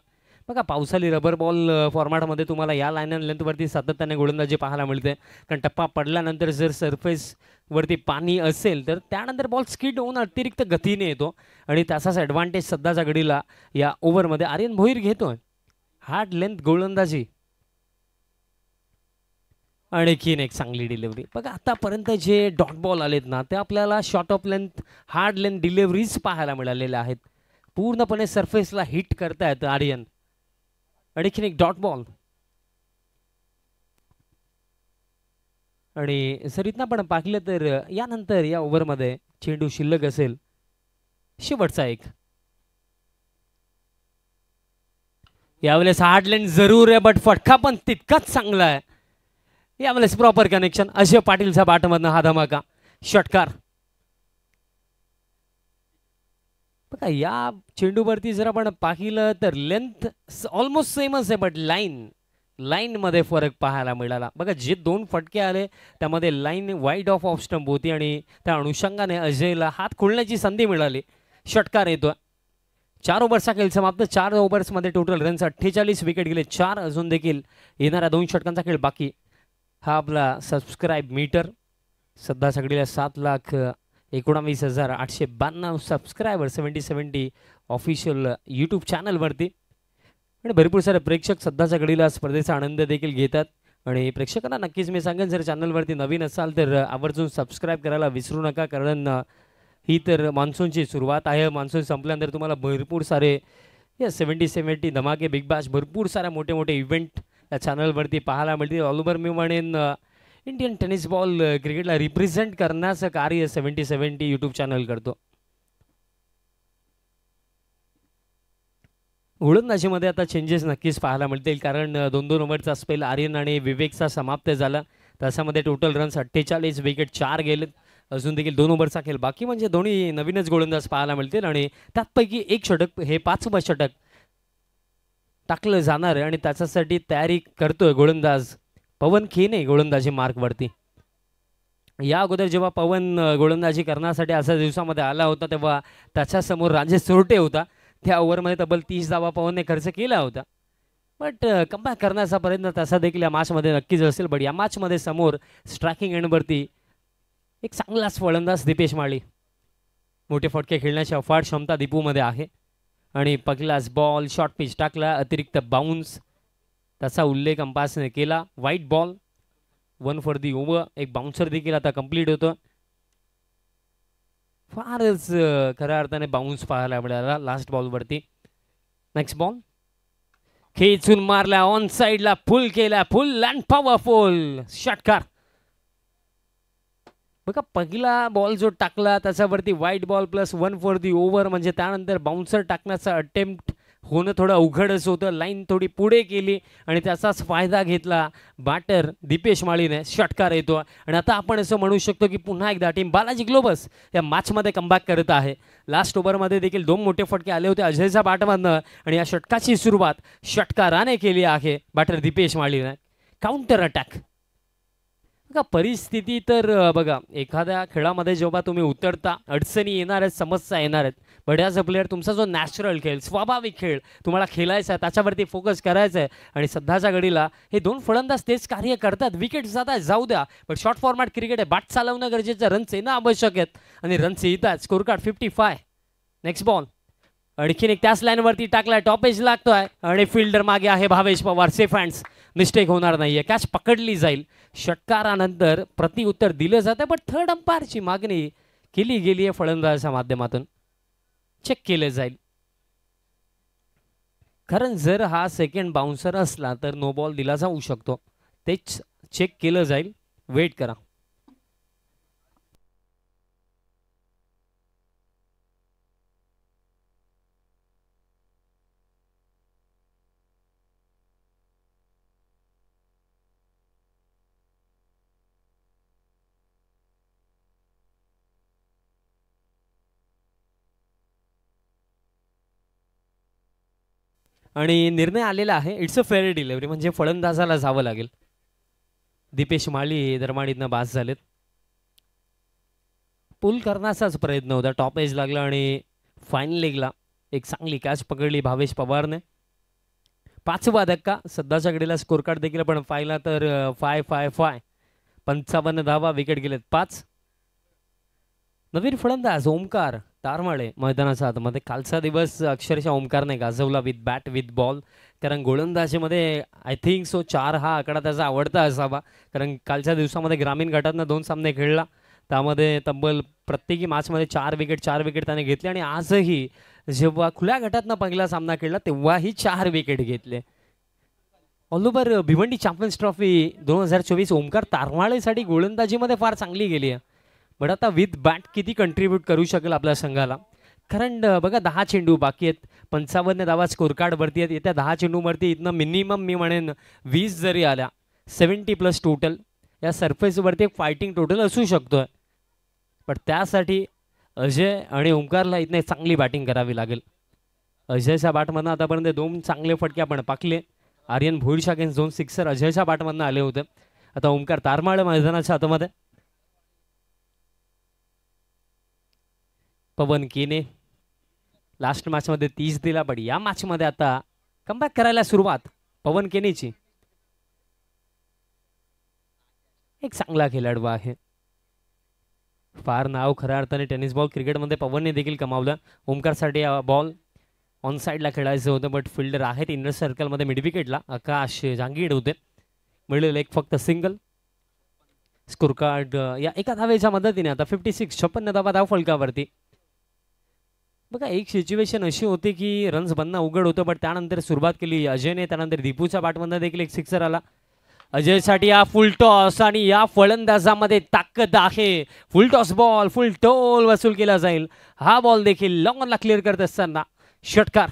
बघा पावसाळी रबर बॉल फॉर्मॅटमध्ये तुम्हाला या लाईन अँड लेंथवरती सातत्याने गोलंदाजी पाहायला मिळते. कारण टप्पा पडल्यानंतर जर सरफेस वरती पाणी असेल तर त्यानंतर बॉल स्किड होऊन अतिरिक्त गतीने येतो आणि त्याचाच ॲडव्हान्टेज सध्याच्या घडीला या ओव्हरमध्ये आर्यन भोईर घेतोय. हार्ड लेंथ गोलंदाजी, आणखीन एक चांगली डिलिव्हरी. बघा आतापर्यंत जे डॉट बॉल आलेत ना ते आपल्याला short of length, hard length deliveries पाहायला मिळालेल्या आहेत. पूर्णपणे सरफेसला हिट करतायत आर्यन. आणखीन एक डॉट बॉल. आणि जर इथं पण पाहिलं तर यानंतर या ओव्हरमध्ये चेंडू शिल्लक असेल शेवटचा एक. यावेळेस हार्ड लेंथ जरूर आहे, बट फटका पण तितकाच चांगला आहे. यावेळेस प्रॉपर कनेक्शन. अजय पाटीलच्या बॅटमधनं हा धमाका षटकार. बघा या चेंडूवरती जर आपण पाहिलं तर लेंथ ऑलमोस्ट सेमच आहे, बट लाईन मध्ये फरक पाहायला मिळाला. बघा जे 2 फटके आले त्यामध्ये लाईन वाईड ऑफ स्टंप होती आणि त्या अनुषंगाने अजयला हात खोलण्याची संधी मिळाली. षटकार येतो. 4 ओव्हरचा खेळ समाप्त. 4 ओव्हर्समध्ये टोटल रन्स 48, विकेट गेले 4. अजून देखील येणाऱ्या 2 षटकांचा खेळ बाकी. हा आपला सबस्क्राईब मीटर सध्या सगळीला 7,19,892 सबस्क्रायबर 70 ऑफिशियल यूट्यूब चॅनलवरती आणि भरपूर सारे प्रेक्षक सध्याच्या घडीला स्पर्धेचा आनंद देखील घेतात. आणि प्रेक्षकांना नक्कीच मी सांगेन जर चॅनलवरती नवीन असाल तर आवर्जून सबस्क्राईब करायला विसरू नका, कारण ही तर मान्सूनची सुरुवात आहे. मान्सून संपल्यानंतर तुम्हाला भरपूर सारे 70 धमाके, बिग बॅश, भरपूर सारे मोठे मोठे इव्हेंट या चॅनलवरती पाहायला मिळतील. ऑल ओव्हर मी म्हणेन इंडियन टेनिस बॉल क्रिकेटला रिप्रेझेंट करण्याचं कार्य 70 यूट्यूब चॅनल करतो. गोलंदाजीमध्ये आता चेंजेस नक्कीच पाहायला मिळतील, कारण 2-2 ओव्हरचा स्पेल आर्यन आणि विवेकचा समाप्त झाला. त्याच्यामध्ये टोटल रन्स 48, विकेट 4 गेलेत. अजून देखील 2 ओव्हरचा खेळ बाकी, म्हणजे दोन्ही नवीनच गोलंदाज पाहायला मिळतील आणि त्यापैकी एक षटक हे 5वं षटक टाकलं जाणार आहे आणि त्याच्यासाठी तयारी करतोय गोलंदाज पवन खेने गोलंदाजी मार्कवरती. या अगोदर जेव्हा पवन गोलंदाजी करण्यासाठी अशा दिवसामध्ये आला होता तेव्हा त्याच्यासमोर राजेश सोरटे होता. त्या ओव्हरमध्ये तब्बल 30 धावा पवनने खर्च केला होता, बट कमबॅक करण्याचा प्रयत्न तसा देखील या मॅचमध्ये नक्कीच असेल. बट या मॅचमध्ये समोर स्ट्रायकिंग एंडवरती एक चांगलाच फलंदाज दीपेश माळी. मोठे फटके खेळण्याची अफाट क्षमता दीपूमध्ये आहे आणि पहिलाच बॉल शॉर्ट पिच टाकला, अतिरिक्त बाउन्स त्याचा उल्लेख अंपायरने केला. White ball, 1 for the over. एक बाउन्सर देखील आता कंप्लीट होतं. फारच खऱ्या अर्थाने बाउन्स पाहायला मिळाला लास्ट बॉलवरती. नेक्स्ट बॉल खेचून मारला, ऑन साइडला फुल केला, फुल अँड पॉवरफुल षटकार. बघा पहिला बॉल जो टाकला त्याच्यावरती white ball plus 1 for the over, म्हणजे त्यानंतर बाउन्सर टाकण्याचा अटेम्प्ट होणं थोडं अवघडच होतं. लाईन थोडी पुढे केली आणि त्याचाच फायदा घेतला बॅटर दीपेश माळीने. षटकार येतो आणि आता आपण असं म्हणू शकतो की पुन्हा एकदा टीम बालाजी ग्लोबल्स या मॅचमध्ये कमबॅक करत आहे. लास्ट ओव्हरमध्ये देखील 2 मोठे फटके आले होते अजयच्या बॅटमधनं आणि या षटकाची सुरुवात षटकाराने केली आहे बॅटर दीपेश माळीने. Counter attack. बघा परिस्थिती तर बघा एखाद्या खेळामध्ये जेव्हा तुम्ही उतरता अडचणी येणार आहेत, समस्या येणार आहेत, बट ॲज अ प्लेअर तुमचा जो नॅचरल खेळ, स्वाभाविक खेळ तुम्हाला खेळायचा आहे, त्याच्यावरती फोकस करायचा आहे. आणि सध्याच्या घडीला हे दोन फलंदाज तेच कार्य करतात. विकेट जात आहे जाऊ द्या, बट शॉर्ट फॉर्मॅट क्रिकेट आहे, बॅट चालवणं गरजेचं, रन्स येणं आवश्यक आहेत आणि रन्स येतात. Score card 55. नेक्स्ट बॉल आणखीन एक त्याच लाईनवरती टाकलाय, टॉप एज लागतोय आणि फिल्डर मागे आहे Bhavesh Pawar. Safe hands, mistake होणार नाहीये, कॅच पकडली जाईल. षटकारानंतर प्रतिउत्तर दिलं जातं, पण थर्ड अंपायरची मागणी केली गेली आहे फलंदाजाच्या माध्यमातून, चेक केलं जाईल. कारण जर हा सेकंड बाउन्सर असला तर नो बॉल दिला जाऊ शकतो, तेच चेक केलं जाईल. वेट करा. आणि निर्णय आलेला आहे, इट्स अ फेअर डिलिव्हरी, म्हणजे फलंदाजाला जावं लागेल. दीपेश माळी दरमाडीतनं बास झालेत. पुल करण्याचाच प्रयत्न होता, टॉप एज लागला आणि फायनल लेगला एक चांगली कॅच पकडली भावेश पवारने. 5वा धक्का. सध्याच्या घडीला स्कोर कार्ड देखील आपण पाहिला तर 5-5-5, 55 धावा, विकेट गेलेत 5. नवीन फलंदाज ओमकार तारमाळे मैदानाच्या आतमध्ये. कालचा दिवस अक्षरशः ओमकारने गाजवला विथ बॅट विथ बॉल, कारण गोलंदाजीमध्ये आय थिंक सो 4 हा आकडा त्याचा आवडता असावा, कारण कालच्या दिवसामध्ये ग्रामीण गटातनं 2 सामने खेळला, त्यामध्ये तब्बल प्रत्येकी मॅचमध्ये 4 विकेट त्याने घेतले. आणि आजही जेव्हा खुल्या गटातनं पहिला सामना खेळला तेव्हाही 4 विकेट घेतले. All over Bhiwandi champions trophy 2024 Omkar तारमाळेसाठी गोलंदाजीमध्ये फार चांगली गेली आहे, बट आता विथ बॅट किती कंट्रीब्यूट करू शकेल आपल्या संघाला. कारण बघा 10 चेंडू बाकी आहेत, 55 धावा स्कोर कार्डवरती आहेत. येत्या 10 चेंडूवरती इथनं मिनिमम मी म्हणेन 20 जरी आल्या, 70+ टोटल या सरफेसवरती एक फायटिंग टोटल असू शकतोय. पण त्यासाठी अजय आणि ओमकारला इथनं चांगली बॅटिंग करावी लागेल. अजयच्या बॅटमधनं आतापर्यंत 2 चांगले फटके आपण पाकले. आर्यन भोईरच्या अगेन्स्ट 2 सिक्सर अजयच्या बॅटमधनं आले होते. आता ओमकार तारमाळे मैदानाच्या हातामध्ये. पवन केने लास्ट मॅचमध्ये 30 दिला, पण या मॅचमध्ये आता कमबॅक करायला सुरुवात पवन केनेची. एक चांगला खेळाडू आहे, फार नाव खऱ्या अर्थाने टेनिस बॉल क्रिकेटमध्ये पवनने देखील कमावलं. ओमकारसाठी बॉल ऑन साईडला खेळायचं होतं, बट फिल्डर आहेत इनर सर्कलमध्ये मिड विकेटला आकाश जांगीड होते. मिळेल एक फक्त सिंगल. स्कोर कार्ड या एका धावेच्या मदतीने आता 56, 56 धावा धाव फलकावरती. बघा एक सिच्युएशन अशी होती की रन्स बनणं अवघड होतं, बट त्यानंतर सुरुवात केली अजयने, त्यानंतर दीपूच्या बॅटमधनं देखील एक सिक्सर आला. अजयसाठी हा फुल टॉस आणि या फलंदाजामध्ये ताकद आहे. फुल टॉस बॉल, फुल टोल वसूल केला जाईल. हा बॉल देखील लॉंगला क्लिअर करत असताना षटकार.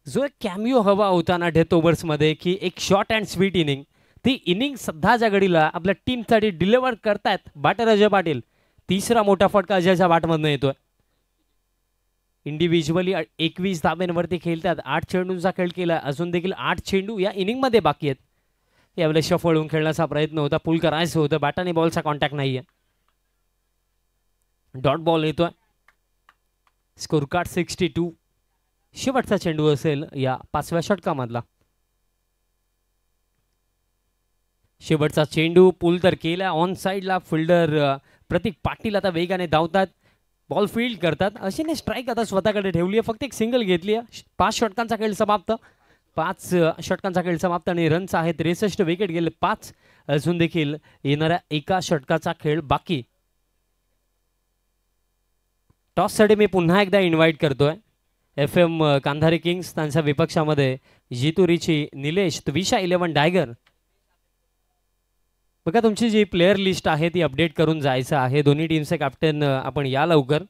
जो एक कॅमिओ हवा होता ना डेथ ओव्हर्समध्ये की एक शॉर्ट अँड स्वीट इनिंग, ती इनिंग सध्याच्या घडीला आपल्या टीमसाठी डिलिव्हर करतायत बॅटर अजय पाटील. 3रा मोठा फटका अजयच्या बॅटमधनं येतोय. इंडिव्हिज्युअली 21 धाब्यांवरती खेळतात, 8 चेंडूंचा खेळ केला, अजून देखील 8 चेंडू या इनिंगमध्ये बाकी आहेत. यावेळेस शफल होऊन खेळण्याचा प्रयत्न होता, पुल करायचं होतं, बॅटाने बॉलचा कॉन्टॅक्ट नाहीये. डॉट बॉल येतोय. Score card 62. शेवटचा चेंडू असेल या 5व्या षटकामधला. शेवटचा चेंडू पुल तर केला ऑन साईडला. फिल्डर प्रतीक पाटील आता वेगाने धावतात, बॉल फील्ड करतात. अशाने स्ट्राईक आता स्वतःकडे ठेवली आहे, फक्त एक सिंगल घेतली आहे. 5 षटकांचा खेळ समाप्त. 5 षटकांचा खेळ समाप्त आणि रन्स आहेत 63. विकेट गेले 5. अजून देखील येणाऱ्या एका षटकाचा खेळ बाकी. टॉससाठी मी पुन्हा एकदा इन्व्हाइट करतोय FM कांधारे किंग्स, त्यांच्या विपक्षामध्ये जितुरीची निलेश, विशा 11 डायगर. बघा तुमची जी प्लेयर लिस्ट आहे ती अपडेट करून जायचं आहे. दोन्ही टीमचे कॅप्टन आपण या लवकर.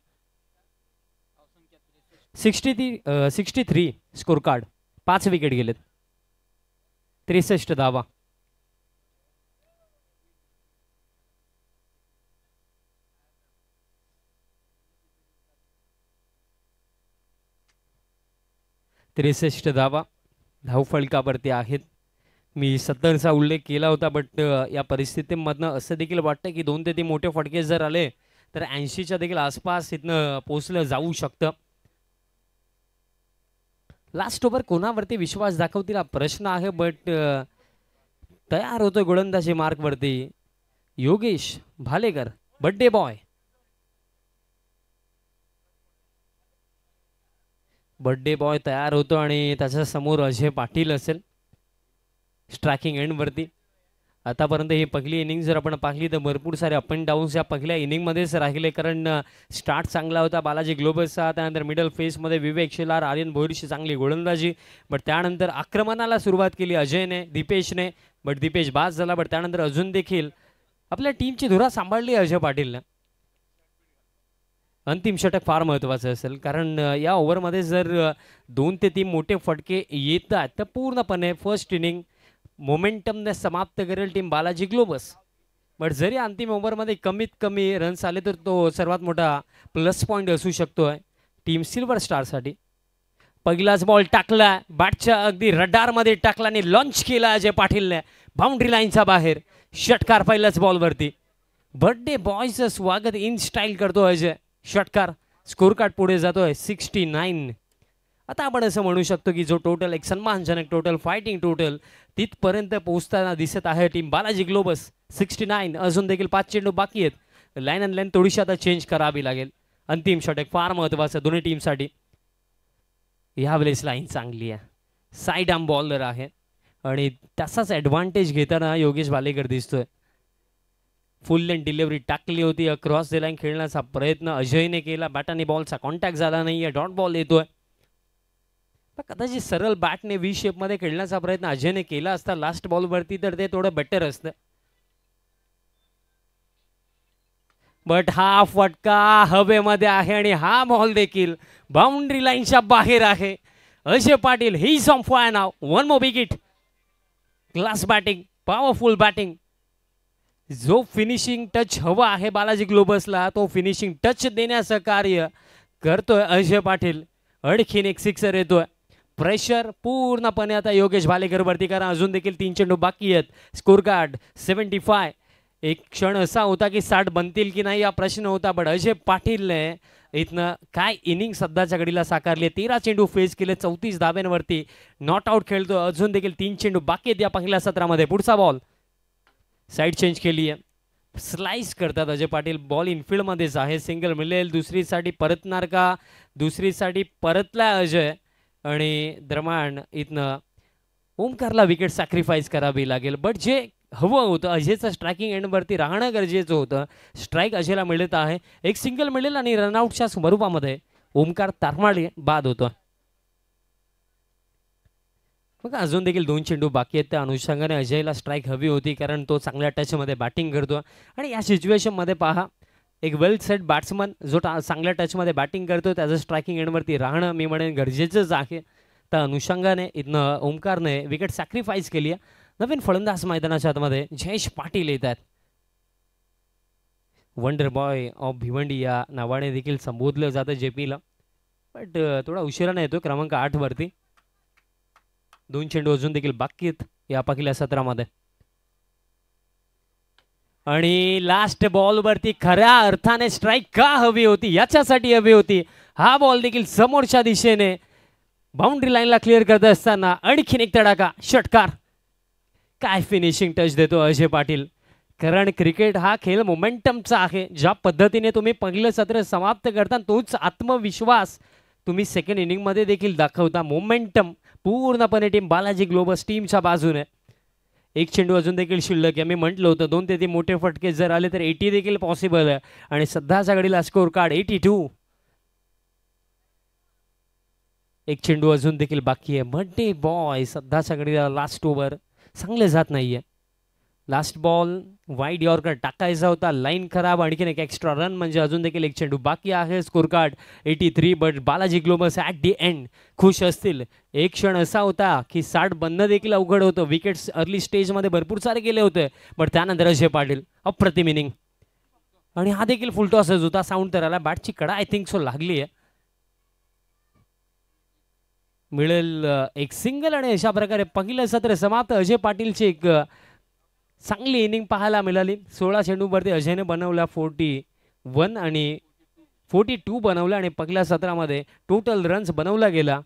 63 स्कोर कार्ड, 5 विकेट गेलेत, 63 धावा. धावा धावफलकावरती आहेत. मी 70चा उल्लेख केला होता, बट या परिस्थितीमधनं असं देखील वाटतं की 2 ते 3 मोठे फटके जर आले तर 80च्या देखील आसपास इथनं पोहोचलं जाऊ शकतं. लास्ट ओव्हर कोणावरती विश्वास दाखवतील हा प्रश्न आहे, बट तयार होतो गोलंदाजी मार्कवरती Yogesh Bhalekar, birthday boy. Birthday boy तयार होतो आणि त्याच्या समोर अजय पाटील असेल स्ट्रायकिंग एंडवरती. आतापर्यंत ही पहिली इनिंग जर आपण पाहिली तर भरपूर सारे अप अँड डाऊन्स या पहिल्या इनिंगमध्येच राहिले, कारण स्टार्ट चांगला होता बालाजी ग्लोबसचा. त्यानंतर मिडल फेसमध्ये विवेक शेलार, आर्यन भोईरची चांगली गोलंदाजी, बट त्यानंतर आक्रमणाला सुरुवात केली अजयने, दीपेशने, बट दीपेश बाद झाला. बट त्यानंतर अजून देखील आपल्या टीमची धुरा सांभाळली अजय पाटीलने. अंतिम षटक फार महत्त्वाचं असेल, कारण या ओव्हरमध्ये जर 2 ते 3 मोठे फटके येतात तर पूर्णपणे फर्स्ट इनिंग मोमेंटमने समाप्त करेल टीम बालाजी ग्लोबस. बट जरी अंतिम ओव्हरमध्ये कमीत कमी रन्स आले तर तो सर्वात मोठा प्लस पॉईंट असू शकतोय टीम सिल्वर स्टारसाठी. पहिलाच बॉल टाकला, बॅटच्या अगदी रडारमध्ये टाकला आणि लॉन्च केला अजय पाटीलने बाउंड्री लाईनच्या बाहेर. षटकार पहिल्याच बॉलवरती. बर्थडे बॉयचं स्वागत इन स्टाईल करतो अजय. षटकार. स्कोर कार्ड पुढे जातोय 69. आता आपण असं म्हणू शकतो की जो टोटल एक सन्मानजनक टोटल फायटिंग टोटल तिथपर्यंत पोहोचताना दिसत आहे टीम बालाजी ग्लोबस. 69. अजून देखील 5 चेंडू बाकी आहेत. लाईन अँड लाईन थोडीशी आता चेंज करावी लागेल. अंतिम षटक फार महत्त्वाचं दोन्ही टीमसाठी. यावेळेस लाईन चांगली आहे, साईड आर्म बॉलर आहे आणि तसाच ॲडव्हान्टेज घेताना योगेश भालेकर दिसतोय. फुल लेंथ डिलिव्हरी टाकली होती, अक्रॉस द लाईन खेळण्याचा प्रयत्न अजयने केला, बॅटाने बॉलचा कॉन्टॅक्ट झाला नाहीये, डॉट बॉल येतोय. कदाचित सरळ बॅटने व्ही शेपमध्ये खेळण्याचा प्रयत्न अजयने केला असता लास्ट बॉलवरती तर ते थोडं बेटर असतं. बट हा फटका हवेमध्ये आहे आणि हा बॉल देखील बाउंड्री लाईनच्या बाहेर आहे. Ajay Patil he is on fire now. One more wicket. Class batting, powerful batting. जो फिनिशिंग टच हवा आहे बालाजी ग्लोबसला तो फिनिशिंग टच देण्याचं कार्य करतोय अजय पाटील. आणखीन एक सिक्सर येतोय. प्रेशर पूर्णपणे आता योगेश भालेकर वरती, कारण अजून देखील 3 चेंडू बाकी आहेत. Score card 75. एक क्षण असा होता की 60 बनतील की नाही हा प्रश्न होता, बट अजय पाटीलने इथनं काय इनिंग सध्याच्या घडीला साकारली. 13 चेंडू फेस केले, 34 धाब्यांवरती नॉट आउट खेळतो. अजून देखील 3 चेंडू बाकी आहेत या पहिल्या सत्रामध्ये. पुढचा बॉल साईड चेंज केली आहे. स्लाइस करतात अजय पाटील. बॉल इनफिल्डमध्येच आहे. सिंगल मिळेल. दुसरीसाठी परतणार का? दुसरीसाठी परतला अजय आणि दरम्यान इथनं ओमकारला विकेट सॅक्रिफाईस करावी लागेल. बट जे हवं होतं अजयचं स्ट्रायकिंग एंडवरती राहणं गरजेचं होतं. स्ट्राईक अजयला मिळत आहे. एक सिंगल मिळेल आणि रनआउटच्या स्वरूपामध्ये ओमकार तारमाळे बाद होतो. बघा अजून देखील 2 चेंडू बाकी आहेत. त्या अनुषंगाने अजयला स्ट्राईक हवी होती, कारण तो चांगल्या टचमध्ये बॅटिंग करतो. आणि या सिच्युएशनमध्ये पहा, एक वेल सेट बॅट्समन जो चांगल्या टचमध्ये बॅटिंग करतो त्याचं स्ट्रायकिंग एंडवरती राहणं मी म्हणेन गरजेचंच आहे. त्या अनुषंगाने इथनं ओमकारने विकेट सॅक्रिफाईस केली आहे. नवीन फलंदाज मैदानाच्या आतमध्ये जयेश पाटील येत आहेत. वंडर बॉय ऑफ भिवंडी या नावाने देखील संबोधलं जातं जेपीला, बट थोडा उशिराने येतो क्रमांक 8 वरती. 2 चेंडू अजून देखील बाकी आहेत या पहिल्या सत्रामध्ये. आणि लास्ट बॉल वरती खऱ्या अर्थाने स्ट्राईक का हवी होती, याच्यासाठी हवी होती. हा बॉल देखील समोरच्या दिशेने बाउंड्री लाईनला क्लिअर करत असताना आणखीन एक तडाखा. षटकार. काय फिनिशिंग टच देतो अजय पाटील. कारण क्रिकेट हा खेळ मोमेंटमचा आहे. ज्या पद्धतीने तुम्ही पहिलं सत्र समाप्त करता तोच आत्मविश्वास तुम्ही सेकंड इनिंगमध्ये देखील दाखवता. मोमेंटम पूर्णपणे टीम बालाजी ग्लोबस टीमच्या बाजूने. एक चेंडू अजून देखील शिल्लक आहे. मी म्हटलं होतं 2 ते 3 मोठे फटके जर आले तर 80 देखील पॉसिबल आहे. आणि सध्याच्या घडीला स्कोर कार्ड 82. एक चेंडू अजून देखील बाकी आहे. बर्थडे बॉय सध्याच्या घडीला लास्ट ओव्हर चांगले जात नाहीये. लास्ट बॉल वाईड यॉर्कर टाकायचा होता, लाईन खराब. आणखीन एक एक्स्ट्रा रन म्हणजे अजून देखील एक चेंडू बाकी आहे. Score card 83. But Balaji globus at the end खुश असतील. एक क्षण असा होता की 60 बनणं देखील अवघड होतं. विकेट्स अर्ली स्टेजमध्ये भरपूर सारे गेले होते, बट त्यानंतर अजय पाटील अप्रतिम इनिंग. आणि हा देखील फुलटॉसच होता. साऊंड तर आला. बॅटची कडा आय थिंक सो लागली आहे. मिळेल एक सिंगल आणि अशा प्रकारे पहिलं सत्र समाप्त. अजय पाटीलची एक चांगली इनिंग पाहायला मिळाली. 16 चेंडूवरती अजयने बनवल्या 41 आणि 42 बनवल्या आणि पहिल्या सत्रामध्ये टोटल रन्स बनवला गेला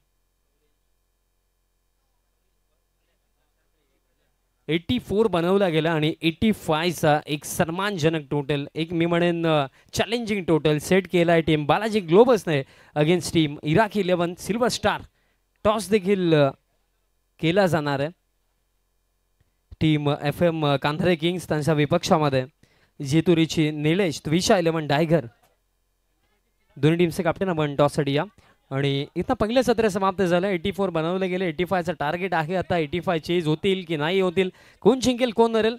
84 बनवला गेला आणि 85चा एक सन्मानजनक टोटल, एक मी म्हणेन चॅलेंजिंग टोटल सेट केला आहे टीम बालाजी ग्लोबसने against team Iraki 11 silver star. Toss देखील केला जाणार आहे. टीम FM कांधारे किंग्स त्यांच्या विपक्षामध्ये जेतुरीची निलेश, त्विषा 11 डायगर, दोन्ही टीमचे कॅप्टन आपण टॉससाठी या. आणि इथं पहिलं सत्र समाप्त झालं. 84 बनवले गेले. 85चं टार्गेट आहे. आता 85 चेज होतील की नाही होतील, कोण जिंकेल कोण हरेल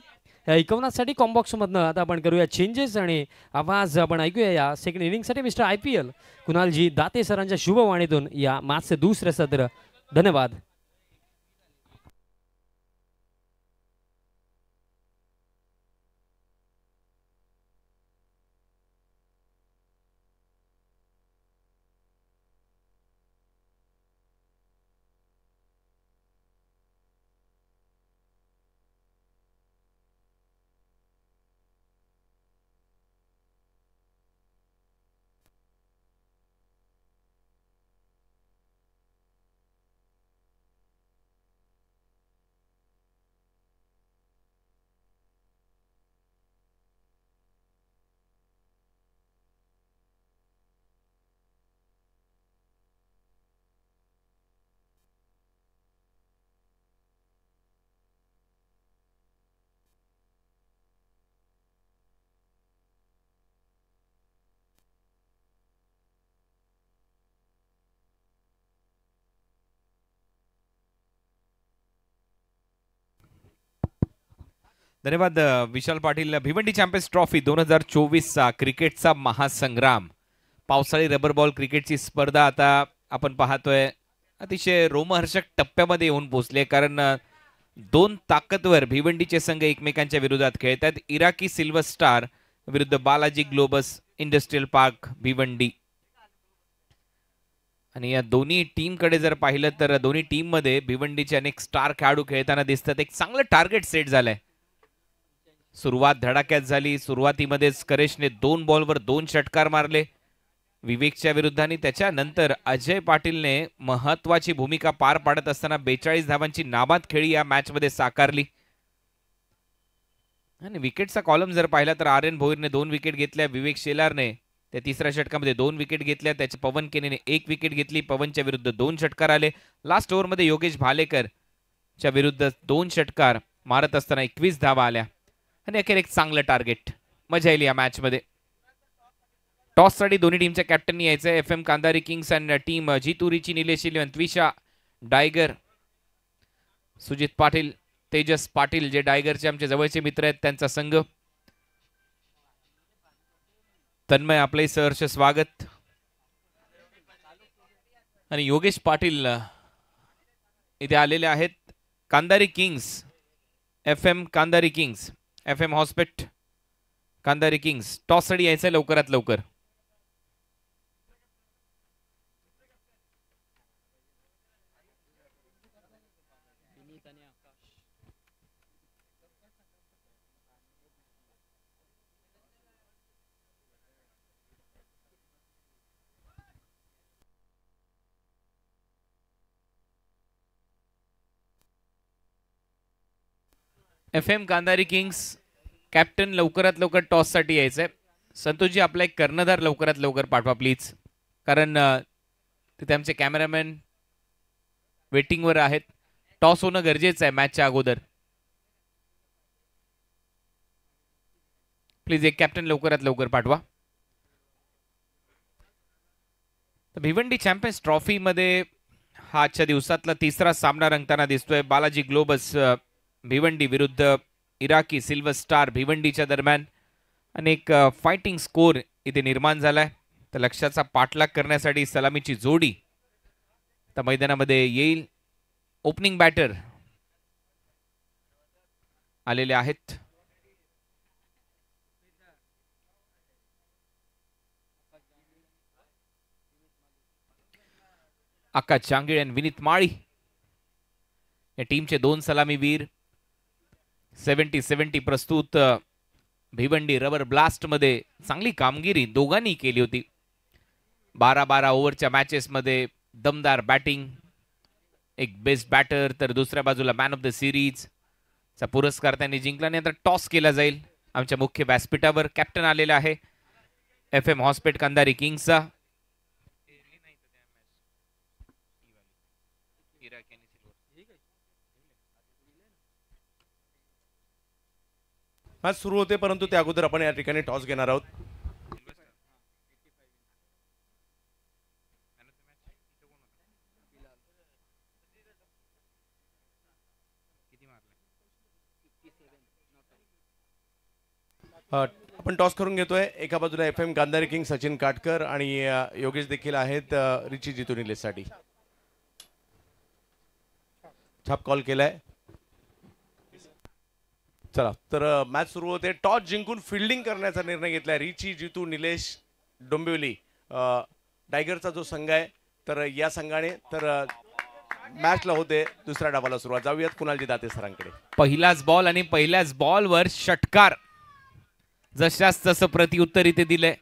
या ऐकवण्यासाठी कॉम्बॉक्समधनं आता आपण करूया चेंजेस आणि आवाज आपण ऐकूया या सेकंड इनिंगसाठी मिस्टर IPL कुणालजी दाते सरांच्या शुभवाणीतून या मॅचचे दुसरे सत्र. धन्यवाद. धन्यवाद विशाल पाटील. भिवंडी चॅम्पियन्स ट्रॉफी 2024चा क्रिकेटचा महासंग्राम, पावसाळी रबर बॉल क्रिकेटची स्पर्धा आता आपण पाहतोय अतिशय रोमहर्षक टप्प्यामध्ये येऊन पोहोचले. कारण दोन ताकदवर भिवंडीचे संघ एकमेकांच्या विरोधात खेळतात. इराकी सिल्वर स्टार विरुद्ध Balaji globus industrial park Bhiwandi. आणि या दोन्ही टीमकडे जर पाहिलं तर दोन्ही टीम मध्ये भिवंडीचे अनेक स्टार खेळाडू खेळताना दिसतात. एक चांगलं टार्गेट सेट झालंय. सुरुवात धडाक्यात झाली. सुरुवातीमध्येच करेशने 2 बॉलवर 2 षटकार मारले विवेकच्या विरुद्ध आणि त्याच्यानंतर अजय पाटीलने महत्वाची भूमिका पार पाडत असताना 42 धावांची नाबाद खेळी या मॅच मध्ये साकारली. आणि विकेटचा कॉलम जर पाहिला तर आर्यन भोईरने 2 विकेट घेतल्या. विवेक शेलारने त्या तिसऱ्या षटकामध्ये 2 विकेट घेतल्या. त्याच्या पवन केनेने 1 विकेट घेतली. पवनच्या विरुद्ध 2 षटकार आले. लास्ट ओव्हरमध्ये योगेश भालेकर च्या विरुद्ध 2 षटकार मारत असताना 21 धावा आल्या आणि अखेर एक चांगलं टार्गेट. मजा येईल या मॅच मध्ये. टॉस साठी दोन्ही टीमच्या कॅप्टननी यायचंय. FM Kandhari kings and team जितुरीची निलेश 11, त्विषा डायगर, सुजित पाटील, तेजस पाटील जे डायगरचे आमचे जवळचे मित्र आहेत त्यांचा संघ. तन्मय आपले सहर्ष स्वागत. आणि योगेश पाटील इथे आलेले आहेत. Kandhari kings, FM Kandhari kings, FM हॉस्पिट कांधारी किंग्स टॉस साठी यायचं लवकरात लवकर. FM कांधारी किंग्स कॅप्टन लवकरात लवकर टॉस साठी यायचंय. संतोषजी आपला एक कर्णधार लवकरात लवकर पाठवा प्लीज, कारण तिथे आमचे कॅमेरामॅन वेटिंगवर आहेत. टॉस होणं गरजेचं आहे मॅचच्या अगोदर. प्लीज एक कॅप्टन लवकरात लवकर पाठवा. भिवंडी चॅम्पियन्स ट्रॉफी मध्ये हा आजच्या दिवसातला तिसरा सामना रंगताना दिसतोय. बालाजी ग्लोबस भिवंडी विरुद्ध इराकी सिल्वर स्टार भिवंडीच्या दरम्यान अनेक फायटिंग स्कोर इथे निर्माण झालाय. तर लक्ष्याचा पाठलाग करण्यासाठी सलामीची जोडी तर मैदानामध्ये येईल. ओपनिंग बॅटर आलेले आहेत. आकाश जांगीळ आणि विनीत माळी या टीमचे दोन सलामीवीर 70-70 प्रस्तुत. भिवंडी रबर ब्लास्ट मध्ये चांगली कामगिरी दोघांनी केली होती. 12-12 ओव्हरच्या मॅचेस मध्ये दमदार बॅटिंग, एक बेस्ट बॅटर तर दुसऱ्या बाजूला मॅन ऑफ द सिरीज चा पुरस्कार त्यांनी जिंकला. आणि आता टॉस केला जाईल आमच्या मुख्य व्यासपीठावर. कॅप्टन आलेला आहे FM हॉस्पेट कंधारी किंग्सचा. मॅच सुरू होते, परंतु त्या अगोदर आपण या ठिकाणी टॉस घेणार आहोत. आपण टॉस करून घेतोय. एका बाजूला FM गांधारी किंग सचिन काटकर आणि योगेश देखील आहेत रिची जितू निलेशसाठी. छाप कॉल केलाय. चला तर मॅच सुरू होते. टॉस जिंकून फिल्डिंग करण्याचा निर्णय घेतलाय रिची जितू निलेश डोंबिवली टायगरचा जो संघ आहे. तर या संघाने तर मॅचला होते दुसऱ्या डावाला सुरुवात. जाऊयात कुणालजी दाते सरांकडे. पहिलाच बॉल आणि पहिल्याच बॉलवर षटकार. जशास तसं प्रत्युत्तर इथे दिलंय,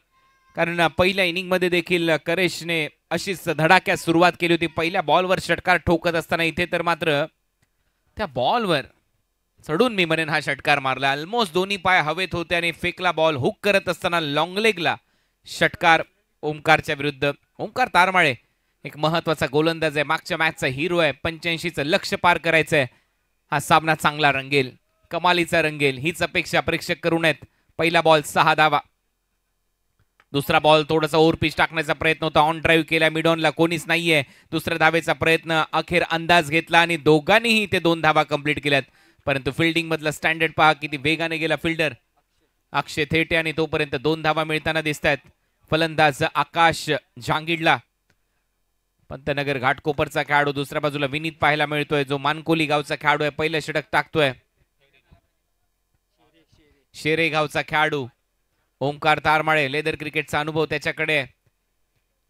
कारण पहिल्या इनिंग मध्ये देखील करेशने अशीच धडाक्यात सुरुवात केली होती. पहिल्या बॉलवर षटकार ठोकत असताना इथे तर मात्र त्या बॉलवर चढून मी म्हणेन हा षटकार मारला. ऑलमोस्ट दोन्ही पाय हवेत होते आणि फेकला बॉल. हुक करत असताना लॉंग लेगला षटकार ओमकारच्या विरुद्ध. ओमकार तारमाळे एक महत्वाचा गोलंदाज आहे, मागच्या मॅचचा हिरो आहे. 85चं लक्ष्य पार करायचंय. हा सामना चांगला रंगेल, कमालीचा रंगेल हीच अपेक्षा प्रेक्षक करून आहेत. पहिला बॉल 6 धावा. दुसरा बॉल थोडासा ओव्हरपिच टाकण्याचा प्रयत्न होता. ऑन ड्राईव्ह केला मिडॉनला, कोणीच नाहीये. दुसऱ्या धावेचा प्रयत्न, अखेर अंदाज घेतला आणि दोघांनीही ते 2 धावा कंप्लीट केल्यात. परंतु फिल्डिंग मधला स्टँडर्ड पहा किती वेगाने गेला फिल्डर अक्षय थेटे आणि तोपर्यंत 2 धावा मिळताना दिसत आहेत. फलंदाज आकाश जांगीडला. पंतनगर घाटकोपरचा खेळाडू. दुसऱ्या बाजूला विनीत पाहायला मिळतोय जो मानकोली गावचा खेळाडू आहे. पहिलं षटक टाकतोय. शेरेगावचा खेळाडू ओमकार तारमाळे. लेदर क्रिकेटचा अनुभव त्याच्याकडे.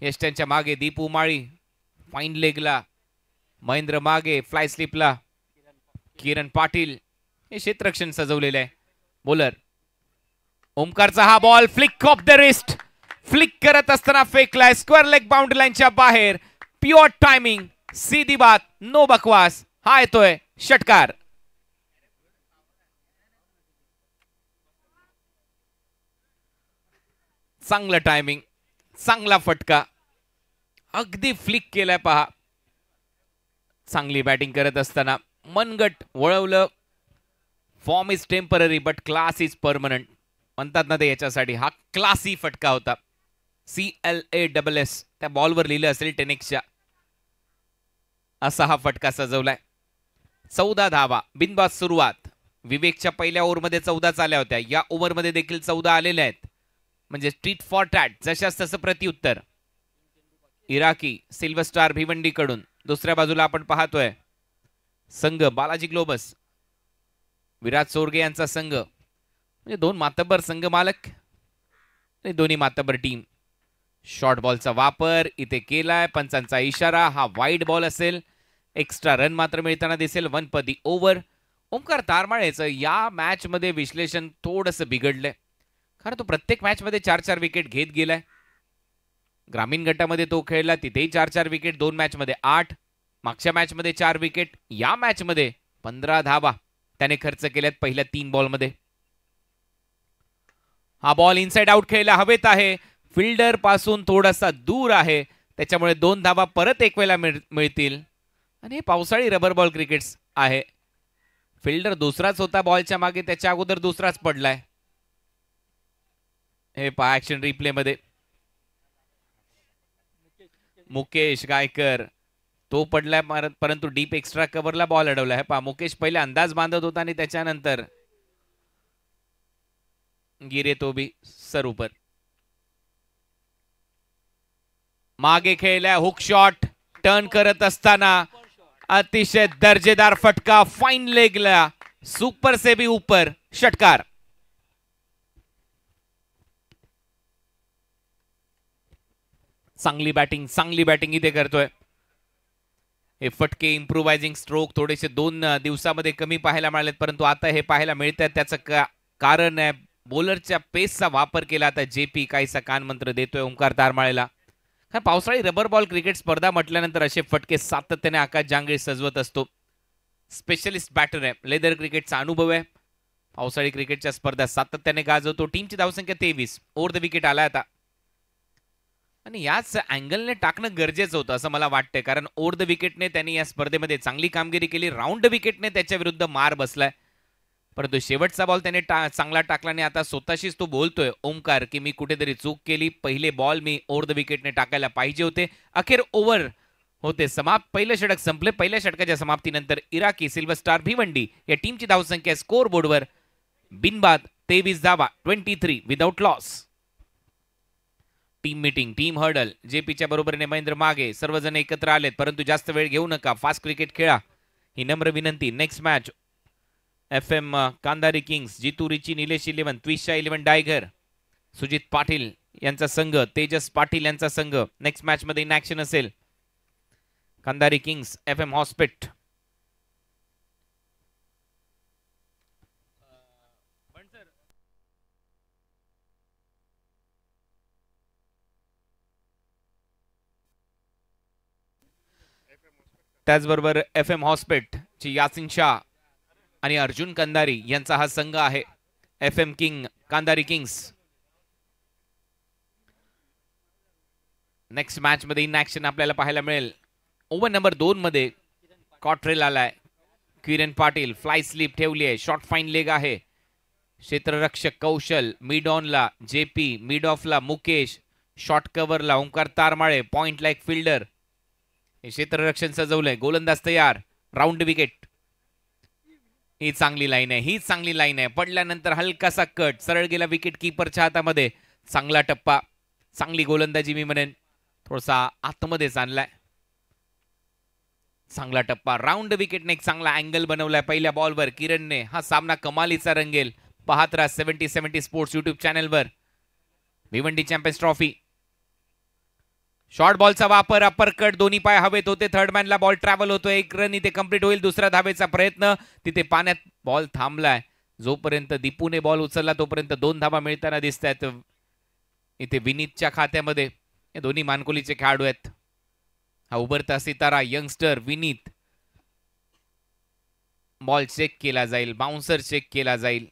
यष्ट्यांच्या मागे दीपू माळी. फाईन लेगला महेंद्र मागे. फ्लाय स्लिपला किरण पाटील. हे क्षेत्ररक्षण सजवलेलं आहे. बॉलर ओमकारचा हा ball flick of the wrist. Flick करत असताना फेकलाय स्क्वेअर लेग बाउंड्री लाईनच्या बाहेर. प्युअर टायमिंग, सीधी बात, नो बकवास. हा येतोय षटकार. चांगलं टायमिंग, चांगला फटका, अगदी फ्लिक केलाय पहा. चांगली बॅटिंग करत असताना मनगट वळवलं. Form is temporary but class is permanent म्हणतात ना ते, याच्यासाठी हा क्लासी फटका होता. CLASS त्या बॉलवर लिहिलं असेल 10Xच्या. असा हा फटका सजवलाय. 14 धावा, बिनबाद सुरुवात. विवेकच्या पहिल्या ओव्हरमध्ये 14 आल्या होत्या. या ओव्हरमध्ये देखील 14 आलेल्या आहेत. म्हणजे टीट फॉर टॅट, जशास तसं प्रत्युत्तर. इराकी सिल्वर स्टार भिवंडीकडून. दुसऱ्या बाजूला आपण पाहतोय संघ बालाजी ग्लोबस, विराज सोरगे यांचा संघ. म्हणजे 2 मातब्बर संघ मालक, दोन्ही मातब्बर टीम. शॉर्ट बॉलचा वापर इथे केलाय. पंचांचा इशारा, हा वाईड बॉल असेल. एक्स्ट्रा रन मात्र मिळताना दिसेल. 1 पर दी ओव्हर. ओमकार तारमाळेचं या मॅच मध्ये विश्लेषण थोडंसं बिघडलंय, कारण तो प्रत्येक मॅच मध्ये 4-4 विकेट घेत गेलाय. ग्रामीण गटामध्ये तो खेळला, तिथेही 4-4 विकेट. 2 मॅच मध्ये 8, मागच्या मॅच मध्ये 4 विकेट. या मॅच मध्ये 15 धावा त्याने खर्च केल्यात पहिल्या 3 बॉल मध्ये. हा बॉल इनसाइड आउट खेळला, हवेत आहे, फिल्डर पासून थोडासा दूर आहे, त्याच्यामुळे 2 धावा परत एक वेळेला मिळतील. आणि हे पावसाळी रबर बॉल क्रिकेट आहे. फिल्डर दुसराच होता बॉलच्या मागे, त्याच्या अगोदर दुसराच पडलाय. हे पहा ऍक्शन रिप्ले मध्ये. मुकेश गायकर तो पडलाय, परंतु डीप एक्स्ट्रा कव्हरला बॉल अडवला. हे पहा मुकेश पहिले अंदाज बांधत होता आणि त्याच्यानंतर गिरे तो भी सर ऊपर. मागे खेळलाय, हुक शॉट टर्न करत असताना अतिशय दर्जेदार फटका. फाईन लेगला, सुपर से भी ऊपर, षटकार. चांगली बॅटिंग इथे करतोय. हे फटके इम्प्रुव्हायझिंग स्ट्रोक थोडेसे 2 दिवसामध्ये कमी पाहायला मिळालेत, परंतु आता हे पाहायला मिळत आहे. त्याचं कारण आहे बॉलरच्या पेसचा वापर केला. आता जेपी काहीसा कानमंत्र देतोय ओंकार तारमाळेला. हा पावसाळी रबर बॉल क्रिकेट स्पर्धा म्हटल्यानंतर असे फटके सातत्याने आकाश जांगळे सजवत असतो. स्पेशलिस्ट बॅटर आहे, लेदर क्रिकेटचा अनुभव आहे. पावसाळी क्रिकेटच्या स्पर्धा सातत्याने गाजवतो. टीमची धावसंख्या 23. ओव्हर द विकेट आलाय आता आणि याच अँगलने टाकणं गरजेचं होतं असं मला वाटतंय, कारण ओव्हर द विकेटने त्यांनी या स्पर्धेमध्ये चांगली कामगिरी केली. राऊंड द विकेटने त्याच्या विरुद्ध मार बसलाय, परंतु शेवटचा बॉल त्याने चांगला टाकला आणि आता स्वतःशीच तो बोलतोय ओंकार की मी कुठेतरी चूक केली. पहिले बॉल मी ओव्हर द विकेटने टाकायला पाहिजे होते. अखेर ओव्हर होते समाप्त. पहिलं षटक संपले. पहिल्या षटकाच्या समाप्तीनंतर इराकी सिल्वर स्टार भिवंडी या टीमची धावसंख्या स्कोर बोर्डवर बिनबाद 23 धावा, 23 without loss. Team meeting, team huddle, जेपीच्या बरोबरीने महेंद्र मागे सर्वजण एकत्र आलेत, परंतु जास्त वेळ घेऊ नका, फास्ट क्रिकेट खेळा ही नम्र विनंती. नेक्स्ट मॅच FM कांदारी किंग्स, जितू रिची निलेश 11, त्विशा 11 डायगर, सुजित पाटील यांचा संघ, तेजस पाटील यांचा संघ नेक्स्ट मॅच मध्ये इन ऍक्शन असेल. कांदारी किंग्स FM हॉस्पिट. त्याचबरोबर FM हॉस्पिट ची यासिन शाह आणि अर्जुन कंदारी यांचा हा संघ आहे. FM king Kandari kings. Next match मध्ये इन ऍक्शन आपल्याला पाहायला मिळेल. ओव्हर नंबर 2 मध्ये कॉट्रेल आलाय. किरण पाटील फ्लाय स्लिप ठेवली आहे. शॉर्ट फाईन लेग आहे. क्षेत्ररक्षक कौशल, मिड ऑनला जेपी, मिड ऑफला मुकेश, शॉर्ट कव्हरला Omkar Tarmale, point like fielder. हे क्षेत्ररक्षण सजवलंय. गोलंदाज तयार. Round wicket. ही चांगली लाईन आहे, ही चांगली लाईन आहे. पडल्यानंतर हलकासा कट, सरळ गेला विकेट किपरच्या हातामध्ये. चांगला टप्पा, चांगली गोलंदाजी मी म्हणेन. थोडासा आतमध्येच आणलाय. चांगला टप्पा. राऊंड विकेटने एक चांगला अँगल बनवलाय पहिल्या बॉलवर किरणने. हा सामना कमालीचा रंगेल. पाहत राहा 70-70 स्पोर्ट्स युट्यूब चॅनलवर. Bhiwandi champions trophy. शॉर्ट बॉलचा वापर, अपर कट, दोन्ही पाय हवेत होते. थर्ड मॅनला बॉल ट्रॅव्हल होतोय. एक रन इथे कंप्लीट होईल. दुसरा धावेचा प्रयत्न, तिथे पाण्यात बॉल थांबलाय. जोपर्यंत दीपूने बॉल उचलला तोपर्यंत 2 धावा मिळताना दिसत आहेत इथे विनीतच्या खात्यामध्ये. हे दोन्ही मानकोलीचे खेळाडू आहेत. हा उभरता सितारा यंगस्टर विनीत. बॉल चेक केला जाईल, बाउन्सर चेक केला जाईल.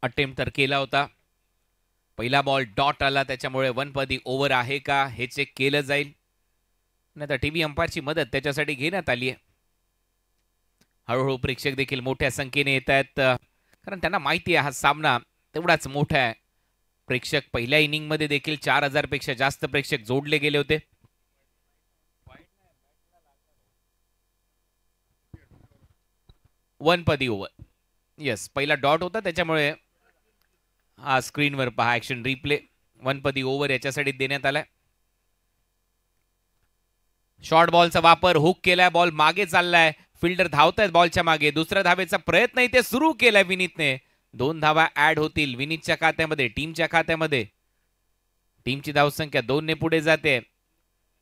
अटेम्प्ट तर केला होता. पहिला बॉल डॉट आला, त्याच्यामुळे 1 पदी ओव्हर आहे का हे चेक केलं जाईल. नाही तर टीव्ही अंपायरची मदत त्याच्यासाठी घेण्यात आली आहे. हळूहळू प्रेक्षक देखील मोठ्या संख्येने येत आहेत, कारण त्यांना माहिती आहे हा सामना तेवढाच मोठा आहे. प्रेक्षक पहिल्या इनिंग मध्ये देखील 4000 पेक्षा जास्त प्रेक्षक जोडले गेले होते. वन पदी ओव्हर. येस, पहिला डॉट होता त्याच्यामुळे हा स्क्रीनवर पहा ऍक्शन रिप्ले. 1 पदी ओव्हर याच्यासाठी देण्यात आलाय. शॉर्ट बॉलचा वापर, हुक केलाय, बॉल मागे चाललाय, फिल्डर धावतायत बॉलच्या मागे. दुसऱ्या धावेचा प्रयत्न इथे सुरू केलाय विनीतने. 2 धावा ऍड होतील विनीतच्या खात्यामध्ये, टीमच्या खात्यामध्ये. टीमची धावसंख्या 2 ने पुढे जाते.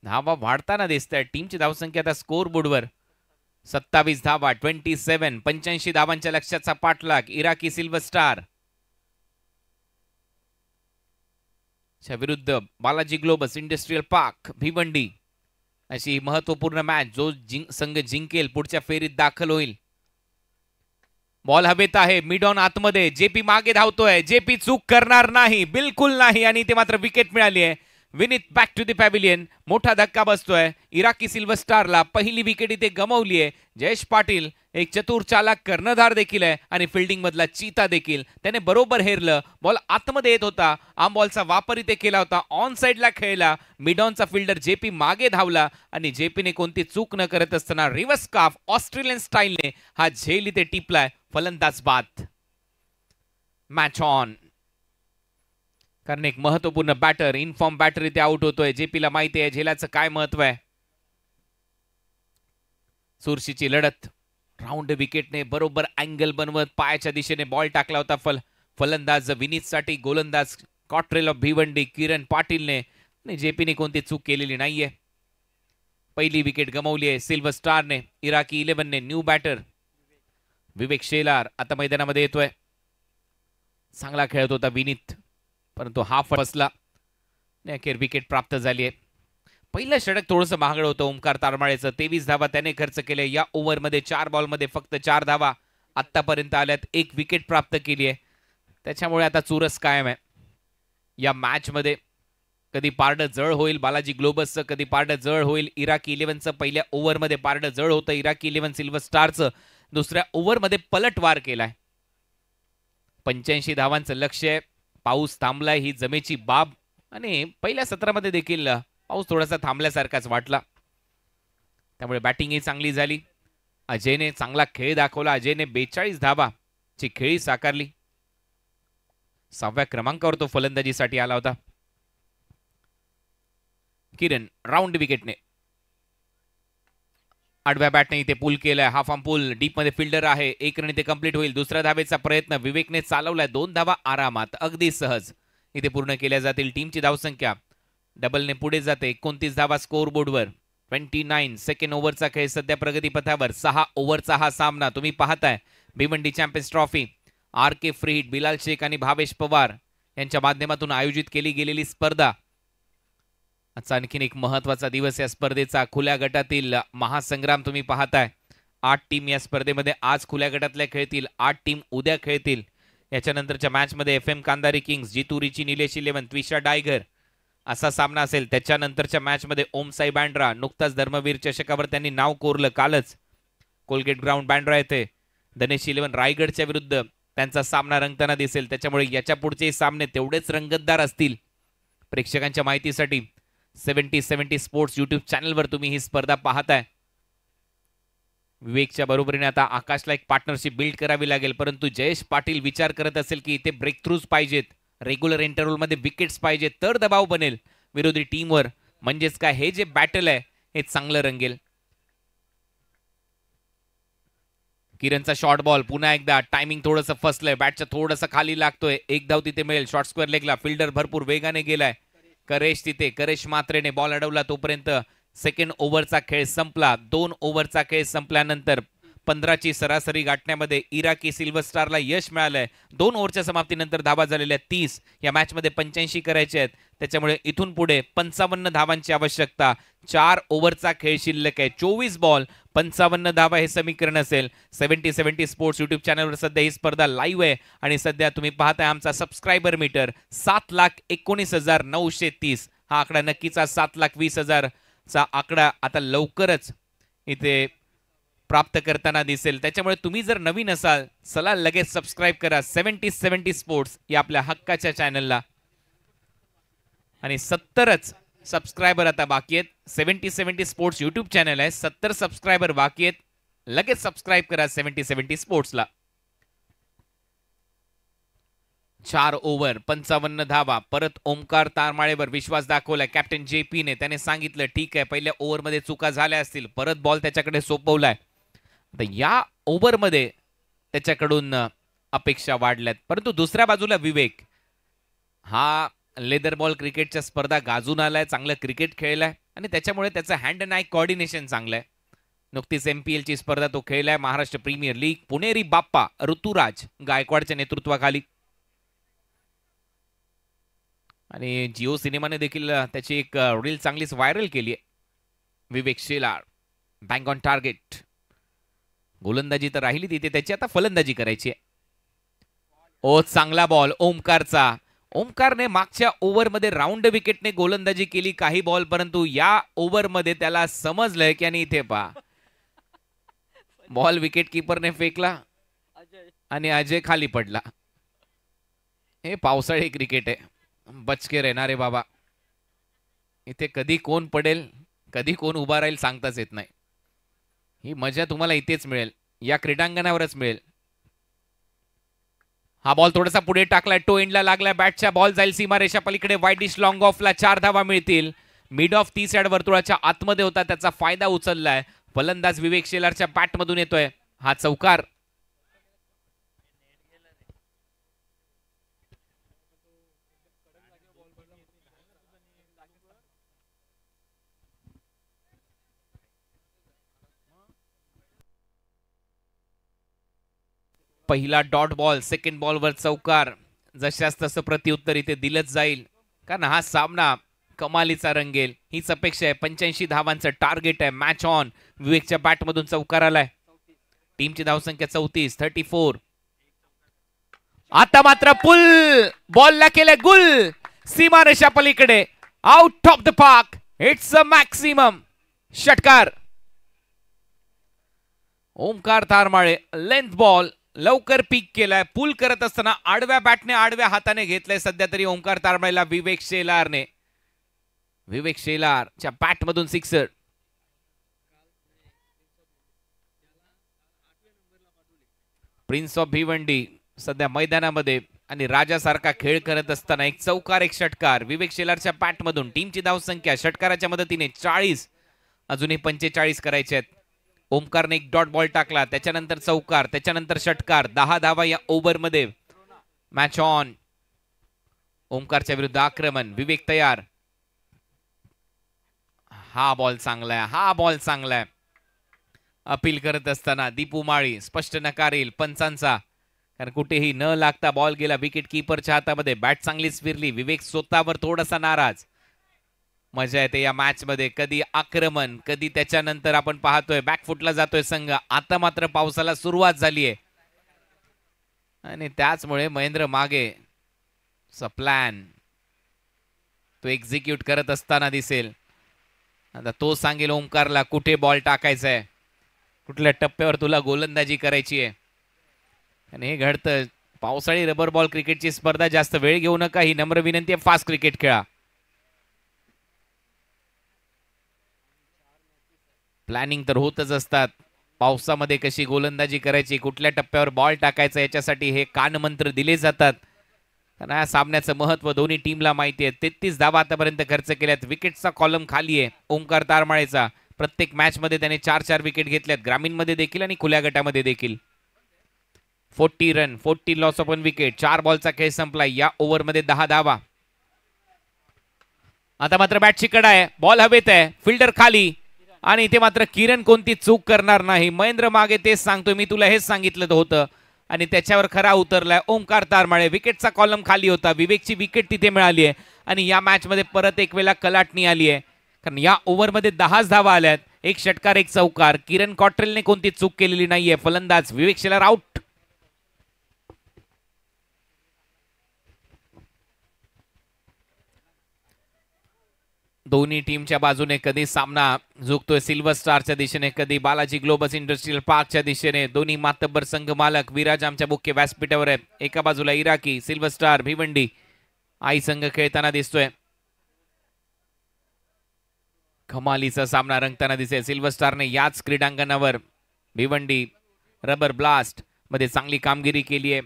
धावा वाढताना दिसत आहे. टीमची धावसंख्या आता स्कोर बोर्डवर 27 धावा, 27. 85 धावांच्या लक्ष्याचा पाठलाग इराकी सिल्वर स्टार च्या विरुद्ध Balaji globus industrial park Bhiwandi. अशी महत्वपूर्ण मॅच. जो संघ जिंकेल पुढच्या फेरीत दाखल होईल. बॉल हवेत आहे, मिड ऑन आतमध्ये. जेपी मागे धावतोय. जेपी चूक करणार नाही, बिलकुल नाही, आणि इथे मात्र विकेट मिळाली आहे. Vineet back to the pavilion. मोठा धक्का बसतोय इराकी सिल्वर स्टारला. पहिली विकेट इथे गमावली आहे. जयेश पाटील एक चतुर चालाक कर्णधार देखील आहे आणि फिल्डिंग मधला चीता देखील. त्याने बरोबर हेरलं. बॉल आतमध्ये येत होता. आम बॉलचा वापर इथे केला होता. ऑन साइडला खेळला. मिडॉनचा फिल्डर जेपी मागे धावला आणि जेपीने कोणती चूक न करत असताना रिव्हर्स काफ ऑस्ट्रेलियन स्टाईलने हा झेल इथे टिपलाय. फलंदाज बाद. Match on. कारण एक महत्वपूर्ण बॅटर, इनफॉर्म बॅटर इथे आउट होतोय. जेपीला माहिती आहे झेलाचं काय महत्व आहे. चुरशीची लढत. राऊंड विकेटने बरोबर अँगल बनवत पायाच्या दिशेने बॉल टाकला होता फलंदाज विनीतसाठी. गोलंदाज कॉट्रेल ऑफ भिवंडी किरण पाटीलने जेपीने कोणती चूक केलेली नाहीये. पहिली विकेट गमावली आहे सिल्वर स्टारने. इराकी 11ने न्यू बॅटर विवेक शेलार आता मैदानामध्ये येतोय. चांगला खेळत होता विनीत, परंतु हा फसला. अखेर विकेट प्राप्त झाली आहे. पहिलं षटक थोडंसं महागड होतं ओमकार तारमाळेचं. 23 धावा त्याने खर्च केले. या ओव्हरमध्ये 4 बॉलमध्ये फक्त 4 धावा आतापर्यंत आल्यात. 1 विकेट प्राप्त केली आहे. त्याच्यामुळे आता चुरस कायम आहे या मॅचमध्ये. कधी पारडं जळ होईल बालाजी ग्लोबसचं, कधी पारडं जळ होईल इराकी 11चं. पहिल्या ओव्हरमध्ये पारडं जळ होतं इराकी 11 सिल्वर स्टारचं. दुसऱ्या ओव्हरमध्ये पलटवार केलाय. 85 धावांचं लक्ष्य आहे. पाऊस थांबलाय ही जमेची बाब, आणि पहिल्या सत्रामध्ये देखील पाऊस थोडासा थांबल्यासारखाच वाटला. त्यामुळे बॅटिंगही चांगली झाली. अजयने चांगला खेळ दाखवला. अजयने 42 धावाची खेळी साकारली. 6व्या क्रमांकावर तो फलंदाजीसाठी आला होता. किरण राऊंड विकेटने 8व्या बॅटने इथे पूल केलाय. हाफ आर्म पूल डीप मध्ये फिल्डर आहे. 1 रन इथे कंप्लीट होईल. दुसऱ्या धावेचा प्रयत्न विवेकने चालवलाय. 2 धावा आरामात अगदी सहज इथे पूर्ण केल्या जातील. टीमची धावसंख्या डबलने पुढे जाते. 29 धावा स्कोअर बोर्डवर. 29 सेकंड ओव्हरचा खेळ सध्या प्रगतीपथावर. 6 ओव्हरचा हा सामना तुम्ही पाहताय. भिवंडी चॅम्पियन्स ट्रॉफी RK फ्रीड, बिलाल शेख आणि भावेश पवार यांच्या माध्यमातून आयोजित केली गेलेली स्पर्धा. आजचा आणखीन एक महत्वाचा दिवस या स्पर्धेचा. खुल्या गटातील महासंग्राम तुम्ही पाहताय. 8 टीम या स्पर्धेमध्ये आज खुल्या गटातल्या खेळतील. 8 टीम उद्या खेळतील. याच्यानंतरच्या मॅचमध्ये FM कांदारी किंग्स, जितू रिची निलेश 11, त्विषा डायगर असा सामना असेल. त्याच्यानंतरच्या मॅचमध्ये ओमसाई बँड्रा, नुकताच धर्मवीर चषकावर त्यांनी नाव कोरलं कालच कोलगेट ग्राउंड बँड्रा येथे. धनेश 11 रायगडच्या विरुद्ध त्यांचा सामना रंगताना दिसेल. त्याच्यामुळे याच्या पुढचे सामने तेवढेच रंगतदार असतील. प्रेक्षकांच्या माहितीसाठी 70 स्पोर्ट्स यूट्यूब चॅनलवर तुम्ही ही स्पर्धा पाहताय. विवेकच्या बरोबरीने आता आकाशला एक पार्टनरशिप बिल्ड करावी लागेल, परंतु जयेश पाटील विचार करत असेल की इथे ब्रेक थ्रूज पाहिजेत, रेग्युलर इंटरव्हलमध्ये विकेट्स पाहिजेत, तर दबाव बनेल विरोधी टीमवर. म्हणजेच काय, हे जे बॅटल आहे हे चांगलं रंगेल. किरणचा शॉर्ट बॉल पुन्हा एकदा टायमिंग थोडंसं फसलंय. बॅटच्या थोडंसं खाली लागतोय. 1 धाव तिथे मिळेल. शॉर्ट स्क्वेअर लेगला फिल्डर भरपूर वेगाने गेलाय. करेश तिथे, करेश मात्रेने बॉल अडवला. तोपर्यंत सेकंड ओव्हरचा खेळ संपला. 2 ओव्हरचा खेळ संपल्यानंतर 15ची सरासरी गाठण्यामध्ये इराकी सिल्वर स्टारला यश मिळालंय. 2 ओव्हरच्या समाप्तीनंतर धावा झालेल्या 30. या मॅचमध्ये 85 करायचे आहेत. त्याच्यामुळे इथून पुढे 55 धावांची आवश्यकता. 4 ओव्हरचा खेळ शिल्लक आहे. 24 बॉल 55 धावा हे समीकरण असेल. 70 स्पोर्ट्स युट्यूब चॅनलवर सध्या ही स्पर्धा लाईव्ह आहे आणि सध्या तुम्ही पाहताय आमचा सबस्क्रायबर मीटर 7,19,930. हा आकडा नक्कीचा 7,20,000चा आकडा आता लवकरच इथे प्राप्त करताना दिसेल. त्याच्यामुळे तुम्ही जर नवीन असाल चला लगेच सबस्क्राईब करा 70 स्पोर्ट्स या आपल्या हक्काच्या चॅनलला. आणि 70च सबस्क्रायबर आता बाकी आहेत. 70 स्पोर्ट्स युट्यूब चॅनल आहे. 70 सबस्क्रायबर बाकी आहेत. लगेच सबस्क्राईब करा 70 स्पोर्ट्सला. 4 ओव्हर 55 धावा. परत ओमकार तारमाळेवर विश्वास दाखवलाय कॅप्टन JP ने. त्याने सांगितलं ठीक आहे, पहिल्या ओव्हरमध्ये चुका झाल्या असतील, परत बॉल त्याच्याकडे सोपवलाय. आता या ओव्हरमध्ये त्याच्याकडून अपेक्षा वाढल्यात. परंतु दुसऱ्या बाजूला विवेक हा लेदर बॉल क्रिकेटच्या स्पर्धा गाजून आलाय, चांगलं क्रिकेट खेळलाय आणि त्याच्यामुळे त्याचं हँड अँड आय कोऑर्डिनेशन चांगलं आहे. नुकतीच MPL ची स्पर्धा तो खेळलाय. महाराष्ट्र प्रीमियर लीग पुणेरी बाप्पा ऋतुराज गायकवाडच्या नेतृत्वाखाली. आणि जिओ सिनेमाने देखील त्याची एक रील चांगलीच व्हायरल केली आहे. विवेक शेलार बँक ऑन टार्गेट. गोलंदाजी तर राहिली तिथे, त्याची आता फलंदाजी करायची आहे. ओ चांगला बॉल ओमकारचा. ओमकारने मागच्या ओव्हरमध्ये राऊंड विकेटने गोलंदाजी केली काही बॉल, परंतु या ओव्हरमध्ये त्याला समजलंय की आणि इथे पहा बॉल विकेट किपरने फेकला आणि अजय खाली पडला. हे पावसाळी क्रिकेट आहे, बचके रहना रे बाबा. इथे कधी कोण पडेल कधी कोण उभा राहील सांगताच येत नाही. ही मजा तुम्हाला इथेच मिळेल, या क्रीडांगणावरच मिळेल. हा बॉल थोडासा पुढे टाकलाय, टो एंडला लागलाय बॅटच्या. बॉल जाईल सीमारेषा पलीकडे. वाईड डिश लॉंग ऑफला 4 धावा मिळतील. मिड ऑफ 30 यार्ड वर्तुळाच्या आतमध्ये होता, त्याचा फायदा उचललाय. फलंदाज विवेक शेलारच्या बॅटमधून येतोय. हा चौकार. पहिला डॉट बॉल, सेकंड बॉलवर चौकार. जशास तसं प्रत्युत्तर इथे दिलंच जाईल, कारण हा सामना कमालीचा रंगेल हीच अपेक्षा आहे. 85 धावांचं टार्गेट आहे. Match on. विवेकच्या बॅटमधून चौकार आलाय. टीमची धावसंख्या 34. आता मात्र पुल बॉलला केले गुल. सीमारेषा पलीकडे, out of the park. It's a maximum. षटकार. ओमकार तारमाळे लेंथ बॉल लवकर पीक केलाय. पुल करत असताना आडव्या बॅटने आडव्या हाताने घेतलंय सध्या तरी ओमकार तारमाळेला विवेक शेलारने. विवेक शेलारच्या बॅटमधून सिक्सर. प्रिन्स ऑफ भिवंडी सध्या मैदानामध्ये आणि राजासारखा खेळ करत असताना एक चौकार एक षटकार. विवेक शेलारच्या बॅटमधून. टीमची धावसंख्या षटकाराच्या मदतीने 40, अजूनही 45 करायचे आहेत. ओमकारने एक डॉट बॉल टाकला, त्याच्यानंतर चौकार, त्याच्यानंतर षटकार. 10 धावा या ओव्हरमध्ये. Match on. ओमकारच्या विरुद्ध आक्रमण. विवेक तयार. हा बॉल चांगलाय. अपील करत असताना दीपू माळी स्पष्ट नकार येईल पंचांचा, कारण कुठेही न लागता बॉल गेला विकेट कीपरच्या हातामध्ये. बॅट चांगलीच फिरली. विवेक स्वतःवर थोडासा नाराज. मजा येते या मॅच मध्ये. कधी आक्रमण, कधी त्याच्यानंतर आपण पाहतोय बॅकफुटला जातोय संघ. आता मात्र पावसाला सुरुवात झालीये आणि त्याचमुळे महेंद्र मागे प्लॅन तो एक्झिक्यूट करत असताना दिसेल. आता तो सांगेल ओमकारला कुठे बॉल टाकायचा आहे, कुठल्या टप्प्यावर तुला गोलंदाजी करायची आहे. आणि हे घडतं. पावसाळी रबर बॉल क्रिकेटची स्पर्धा. जास्त वेळ घेऊ नका, ही नम्र विनंती आहे. फास्ट क्रिकेट खेळा. प्लॅनिंग तर होतच असतात. पावसामध्ये कशी गोलंदाजी करायची, कुठल्या टप्प्यावर बॉल टाकायचा, याच्यासाठी हे कानमंत्र दिले जातात. कारण या सामन्याचं महत्व दोन्ही टीमला माहिती आहे. 33 धावा आतापर्यंत खर्च केल्यात. विकेटचा कॉलम खाली आहे ओमकार तारमाळेचा. प्रत्येक मॅच मध्ये त्याने 4 विकेट घेतल्यात, ग्रामीण मध्ये देखील आणि खुल्या गटामध्ये देखील. 40 रन, 40 लॉस ऑफ 1 विकेट. 4 बॉलचा खेळ संपला. या ओव्हरमध्ये 10 धावा. आता मात्र बॅटची कडा आहे. बॉल हवेत आहे. फिल्डर खाली आणि इथे मात्र किरण कोणती चूक करणार नाही. महेंद्र मागे तेच सांगतोय, मी तुला हेच सांगितलं होतं आणि त्याच्यावर खरा उतरलाय ओमकार तारमाळे. विकेटचा कॉलम खाली होता. विवेकची विकेट तिथे मिळाली आहे आणि या मॅच मध्ये परत एक वेळा कलाटणी आली आहे, कारण या ओव्हरमध्ये 10 धावा आल्यात. एक षटकार एक चौकार. किरण कॉट्रेलने कोणती चूक केलेली नाहीये. फलंदाज विवेक शेलार आउट. दोन्ही टीमच्या बाजूने कधी सामना झुकतोय सिल्वर स्टारच्या दिशेने, कधी बालाजी ग्लोबस इंडस्ट्रियल पार्कच्या दिशेने. दोन्ही मातब्बर संघ मालक विराज आमच्या मुख्य व्यासपीठावर आहेत. एका बाजूला इराकी, सिल्वर स्टार भिवंडी आई संघ खेळताना दिसतोय. कमालीचा सामना रंगताना दिसेल. सिल्वर स्टारने याच क्रीडांगणावर भिवंडी रबर ब्लास्ट मध्ये चांगली कामगिरी केली आहे,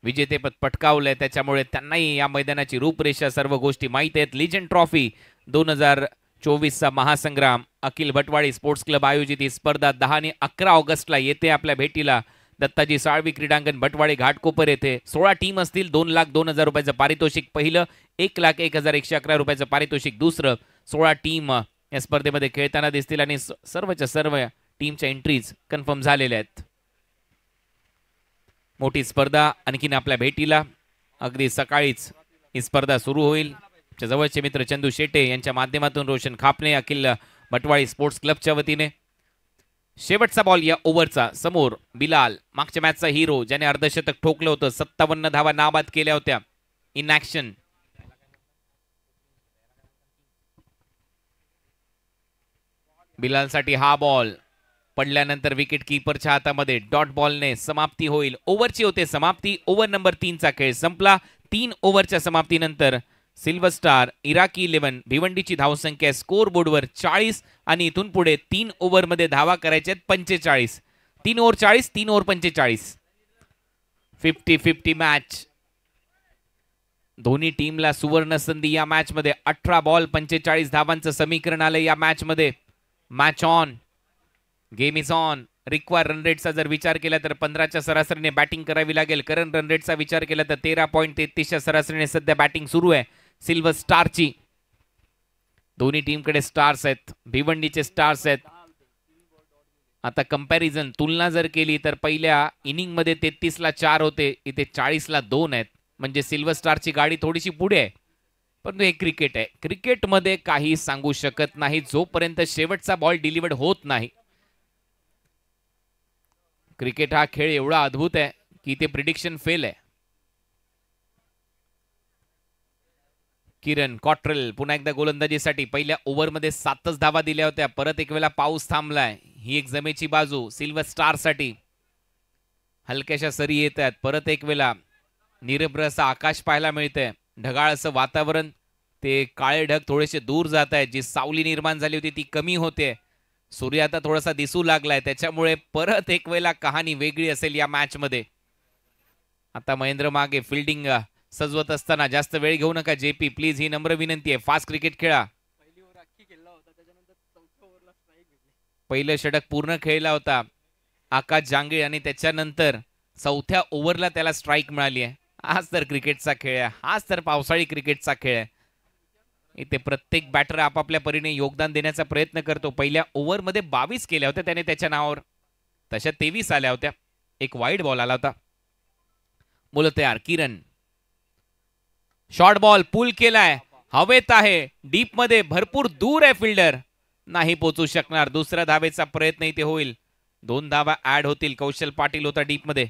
विजेतेपद पटकावलंय. त्याच्यामुळे त्यांनाही या मैदानाची रूपरेषा सर्व गोष्टी माहित आहेत. लिजंड ट्रॉफी 2024चा महासंग्राम अखिल भटवाडी स्पोर्ट्स क्लब आयोजित ही स्पर्धा 10 आणि 11 ऑगस्टला येते आपल्या भेटीला. दत्ताजी साळवी क्रीडांगण भटवाडी घाटकोपर येथे 16 टीम असतील. 2,02,000 रुपयाचं पारितोषिक पहिलं, 1,01,111 रुपयाचं पारितोषिक दुसरं. 16 टीम या स्पर्धेमध्ये खेळताना दिसतील आणि सर्वच्या सर्व टीमच्या एंट्रीज कन्फर्म झालेल्या आहेत. मोठी स्पर्धा आणखीन आपल्या भेटीला. अगदी सकाळीच ही स्पर्धा सुरू होईल. जवळचे मित्र चंदू शेटे यांच्या माध्यमातून रोशन खापणे अखिल भटवाडी स्पोर्ट्स क्लबच्या वतीने. शेवटचा बॉल या ओव्हरचा. समोर बिलाल, मागच्या मॅचचा हिरो, ज्याने अर्धशतक ठोकलं होतं. 57 धावा नाबाद केल्या होत्या. In action. बिलालसाठी हा बॉल पडल्यानंतर विकेट कीपरच्या हातामध्ये. डॉट बॉलने समाप्ती होईल. ओव्हरची होते समाप्ती. ओव्हर नंबर 3चा खेळ संपला. 3 ओव्हरच्या समाप्तीनंतर सिल्वर स्टार इराकी 11 भिवंडीची धावसंख्या स्कोर बोर्डवर 40 आणि इथून पुढे 3 ओव्हरमध्ये धावा करायच्या 45. 3 ओव्हर 40, 3 ओव्हर 45. 50-50 मॅच. दोन्ही टीमला सुवर्ण संधी या मॅच मध्ये. 18 बॉल 45 धावांचं समीकरण आलं या मॅच मध्ये. Match on. Game is on. Require run रेटचा जर विचार केला तर 15च्या सरासरीने बॅटिंग करावी लागेल. करंट रन रेटचा विचार केला तर 13.33च्या सरासरीने सध्या बॅटिंग सुरू आहे सिल्वर स्टारची. दोन्ही टीमकडे स्टार्स आहेत, भिवंडीचे स्टार्स आहेत. आता कंपॅरिझन तुलना जर केली तर पहिल्या इनिंग मध्ये 33ला 4 होते, इथे 40ला 2 आहेत. म्हणजे सिल्वर स्टारची गाडी थोडीशी पुढे आहे. पण हे क्रिकेट आहे, क्रिकेटमध्ये काही सांगू शकत नाही जोपर्यंत शेवटचा बॉल डिलिव्हर्ड होत नाही. क्रिकेट हा खेळ एवढा अद्भुत आहे की ते प्रिडिक्शन फेल आहे. किरण कॉट्रेल पुन्हा एकदा गोलंदाजीसाठी. पहिल्या ओव्हरमध्ये 7च धावा दिल्या होत्या, परत एक वेळा पाऊस थांबलाय. ही एक जमेची बाजू सिल्वर स्टार साठी. हलक्याशा सरी येत आहेत, परत एक वेळा निरभ्र असं आकाश पाहायला मिळतंय. ढगाळ असं वातावरण, ते काळे ढग थोडेसे दूर जात आहेत. जी सावली निर्माण झाली होती ती कमी होते. सूर्य आता थोडासा दिसू लागलाय, त्याच्यामुळे परत एक वेळा कहाणी वेगळी असेल या मॅच मध्ये. आता महेंद्र मागे फिल्डिंग सजवत असताना जास्त वेळ घेऊ नका जेपी प्लीज, ही नम्र विनंती आहे. फास्ट क्रिकेट खेळा. पहिलं षटक पूर्ण खेळला होता आकाश जांगे आणि त्याच्यानंतर 4थ्या ओव्हरला त्याला स्ट्राईक मिळाली आहे. हाच तर क्रिकेटचा खेळ आहे, हाच तर पावसाळी क्रिकेटचा खेळ आहे. इथे प्रत्येक बॅटर आपापल्या परीने योगदान देण्याचा प्रयत्न करतो. पहिल्या ओव्हरमध्ये 22 केल्या होत्या त्याने त्याच्या नावावर, तशा 23 आल्या होत्या. एक वाईड बॉल आला होता. मुलं तयार. किरण शॉर्ट बॉल पुल केलाय, हवेत आहे, डीप मध्ये भरपूर दूर आहे फिल्डर, नाही पोहोचू शकणार. दुसऱ्या धावेचा प्रयत्न इथे होईल. 2 धावा ऍड होतील. कौशल पाटील होता डीप मध्ये.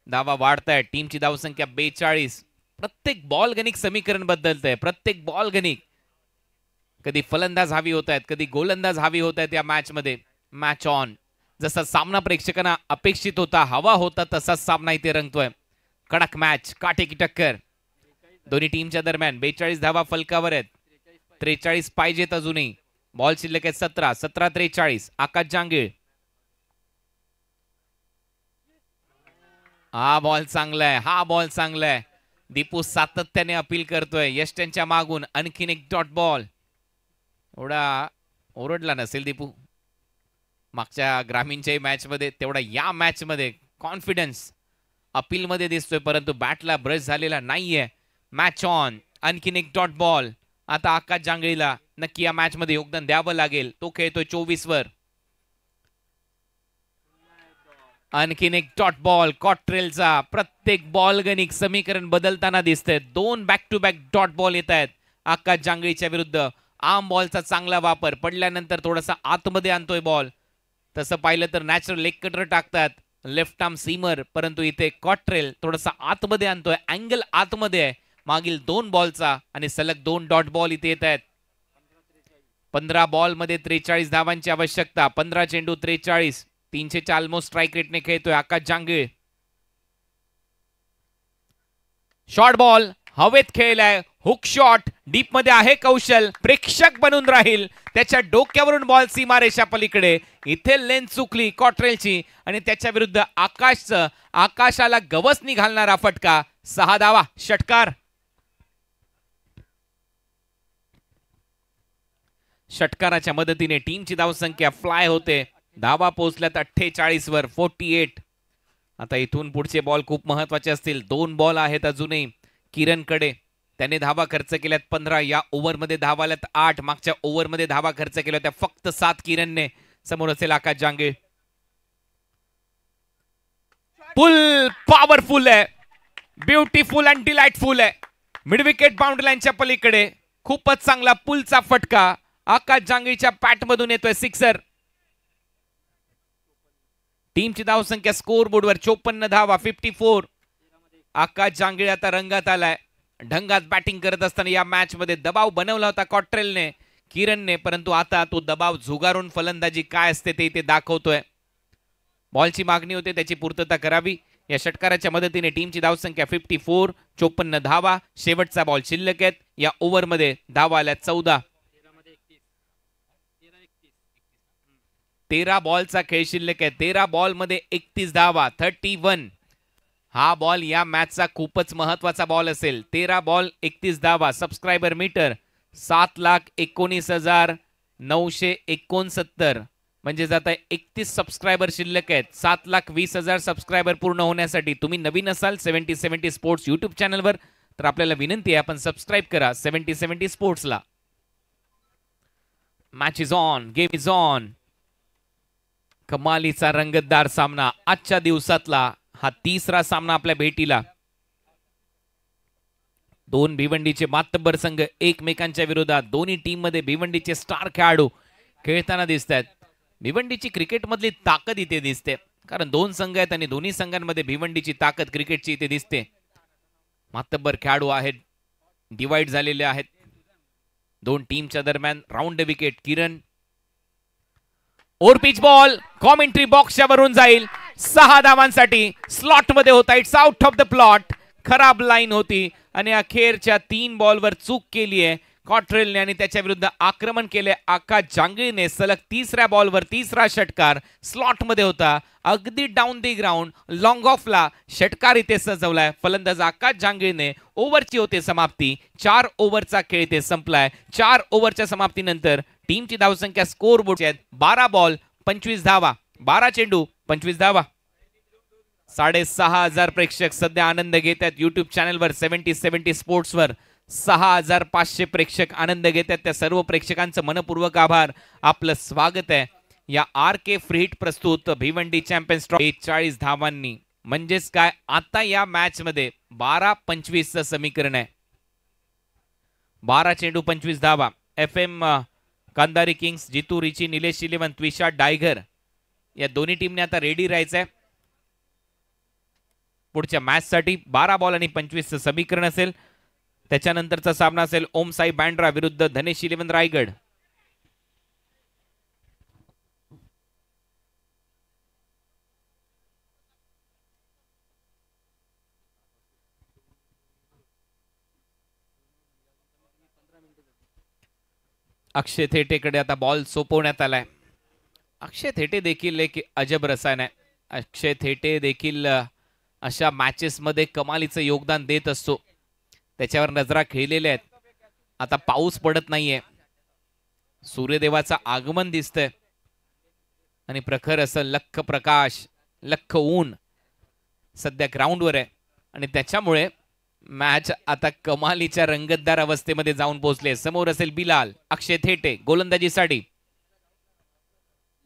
धावा वाढताय, टीमची धावसंख्या 42. प्रत्येक बॉल गणिक समीकरण बदलतंय, प्रत्येक बॉल गणिक. कधी फलंदाज हवी होत आहेत, कधी गोलंदाज हवी होत आहेत या मॅच मध्ये. Match on. जसा सामना प्रेक्षकांना अपेक्षित होता, हवा होता, तसाच सामना इथे रंगतोय. कडक मॅच, काटेकी टक्कर दोन्ही टीमच्या दरम्यान. 42 धावा फलकावर आहेत, 43 पाहिजेत अजूनही. बॉल शिल्लक आहेत 17. 17-43. आकाश जांगीळ. हा बॉल चांगला आहे, हा बॉल चांगला आहे. दीपू सातत्याने अपील करतोय. यश त्यांच्या मागून आणखीन एक डॉट बॉल. एवढा ओरडला नसेल दीपू मागच्या ग्रामीणच्या मॅच मध्ये, तेवढा या मॅच मध्ये कॉन्फिडन्स अपील मध्ये दिसतोय, परंतु बॅटला ब्रश झालेला नाहीये. Match on. आणखीन एक डॉट बॉल. आता आकाश जांगळीला नक्की या मॅच मध्ये योगदान द्यावं लागेल. तो खेळतोय 24 वर. आणखीन एक डॉट बॉल कॉट्रेलचा. प्रत्येक बॉल गणिक समीकरण बदलताना दिसतंय. 2 back to back dot ball येत आहेत आकाश जांगळीच्या विरुद्ध. आर्म बॉलचा चांगला वापर, पडल्यानंतर थोडासा आतमध्ये आणतोय बॉल. तसं पाहिलं तर नॅचरल लेग कटर टाकतात लेफ्ट आर्म सीमर, परंतु इथे कॉट्रेल थोडासा आतमध्ये आणतोय. अँगल आतमध्ये आहे मागील 2 बॉलचा आणि सलग 2 डॉट बॉल इथे येत आहेत. 15 बॉल मध्ये 43 धावांची आवश्यकता. 15 चेंडू 43. 300च्या ऑलमोस्ट स्ट्राईक रेटने खेळतोय आकाश जांगीळ. शॉर्ट बॉल हवेत खेळलाय, हुक शॉट डीप मध्ये आहे. कौशल प्रेक्षक बनून राहील, त्याच्या डोक्यावरून बॉल सीमारेषा पलीकडे. इथे लेन चुकली कॉट्रेलची आणि त्याच्या विरुद्ध आकाशचं, आकाशाला गवसणी घालणारा फटका. 6 धावा षटकार. षटकाराच्या मदतीने टीमची धावसंख्या फ्लाय होते. धावा पोहोचल्यात 48 वर 48. आता इथून पुढचे बॉल खूप महत्वाचे असतील. 2 बॉल आहेत अजूनही किरणकडे. त्याने धावा खर्च केल्यात 15. या ओव्हरमध्ये धावा आल्यात 8. मागच्या ओव्हरमध्ये धावा खर्च केल्या होत्या फक्त 7 किरणने. समोर असेल आकाश जांगीळ. पुल पॉवरफुल आहे, ब्युटिफुल अँड डिलाइटफुल आहे. मिड विकेट बाउंड्री लाईनच्या पलीकडे खूपच चांगला पुलचा फटका आकाश जांगीळच्या पॅट मधून येतोय. सिक्सर. टीमची धावसंख्या स्कोर बोर्डवर 54 धावा 54. आकाश जांगीळ आता रंगात आलाय. ढंगात बॅटिंग करत असताना या मॅच मध्ये दबाव बनवला होता कॉट्रेलने, किरणने, परंतु आता तो दबाव झुगारून फलंदाजी काय असते ते इथे दाखवतोय. बॉलची मागणी होते, त्याची पूर्तता करावी. या षटकाराच्या मदतीने टीमची धावसंख्या 54. 54 धावा. शेवटचा बॉल शिल्लक आहेत. या ओव्हरमध्ये धावा आल्या 14. 13 बॉलचा खेळ शिल्लक आहे. 13 बॉल मध्ये 31 धावा 31. हा बॉल या मॅचचा खूपच महत्वाचा बॉल असेल. 13 बॉल 31 धावा. Subscriber meter 7,19,969. म्हणजेच आता 31 सबस्क्रायबर शिल्लक आहेत. 7,20,000 सबस्क्रायबर पूर्ण होण्यासाठी. तुम्ही नवीन असाल 70-70 स्पोर्ट्स युट्यूब चॅनलवर तर आपल्याला विनंती आहे आपण सबस्क्राईब करा 70-70 स्पोर्ट्सला. Match is on, game is on. कमालीचा रंगतदार सामना आजच्या दिवसातला हा तिसरा सामना आपल्या भेटीला. दोन भिवंडीचे मातब्बर संघ एकमेकांच्या विरोधात. दोन्ही टीम मध्ये भिवंडीचे स्टार खेळाडू खेळताना दिसत आहेत. भिवंडीची क्रिकेटमधली ताकद इथे दिसते कारण दोन संघ आहेत आणि दोन्ही संघांमध्ये भिवंडीची ताकद क्रिकेटची इथे दिसते. मातब्बर खेळाडू आहेत, डिवाइड झालेले आहेत. दोन टीमच्या दरम्यान राऊंड विकेट. किरण ओव्हर पिच बॉल कॉमेंट्री बॉक्सच्या वरून जाईल 6 धावांसाठी. स्लॉट मध्ये होता. It's out of the plot. खराब लाईन होती आणि अखेरच्या 3 बॉलवर चूक केली आहे कॉट्रेलने आणि त्याच्या विरुद्ध आक्रमण केले आकाश जांगळीने. सलग तिसऱ्या बॉलवर तिसरा षटकार स्लॉट मध्ये होता. अगदी डाऊन दी ग्राउंड लॉंग ऑफला षटकार इथे सजवलाय. फलंदाज आकाश जांगळीने. ओव्हरची होते समाप्ती. 4 ओव्हरचा खेळ इथे संपलाय. 4 ओव्हरच्या समाप्तीनंतर टीमची धावसंख्या स्कोर बोर्डची आहेत 12 बॉल 25 धावा. 12 चेंडू 25 धावा. 6,500 प्रेक्षक सध्या आनंद घेत आहेत युट्यूब चॅनलवर 70-70 स्पोर्ट्सवर. 6,500 प्रेक्षक आनंद घेत आहेत. त्या सर्व प्रेक्षकांचं मनपूर्वक आभार. आपलं स्वागत आहे या RK फ्री हिट प्रस्तुत भिवंडी चॅम्पियन्स ट्रॉफी. 40 धावांनी म्हणजेच काय आता या मॅच मध्ये 12-25 समीकरण आहे. 12 चेंडू 25 धावा. FM कांदारी किंग्स, जितू रिची, निलेश इलेवन, त्विषा डायगर या दोन्ही टीमने आता रेडी राहायचंय पुढच्या मॅच साठी. 12 बॉल आणि 25 समीकरण असेल. त्याच्यानंतरचा सामना असेल ओम साई बँड्रा विरुद्ध धनेश इलेवन रायगड. अक्षय थेटेकडे आता बॉल सोपवण्यात आलाय. अक्षय थेटे देखील एक अजब रसायन आहे. अक्षय थेटे देखील अशा मॅचेस मध्ये कमालीचं योगदान देत असतो. त्याच्यावर नजरा खेळलेल्या आहेत. आता पाऊस पडत नाहीये. सूर्यदेवाचं आगमन दिसतंय आणि प्रखर असं लख प्रकाश, लख ऊन सध्या ग्राउंडवर आहे आणि त्याच्यामुळे मॅच आता कमालीच्या रंगतदार अवस्थेमध्ये जाऊन पोहोचले. समोर असेल बिलाल. अक्षय थेटे गोलंदाजीसाठी.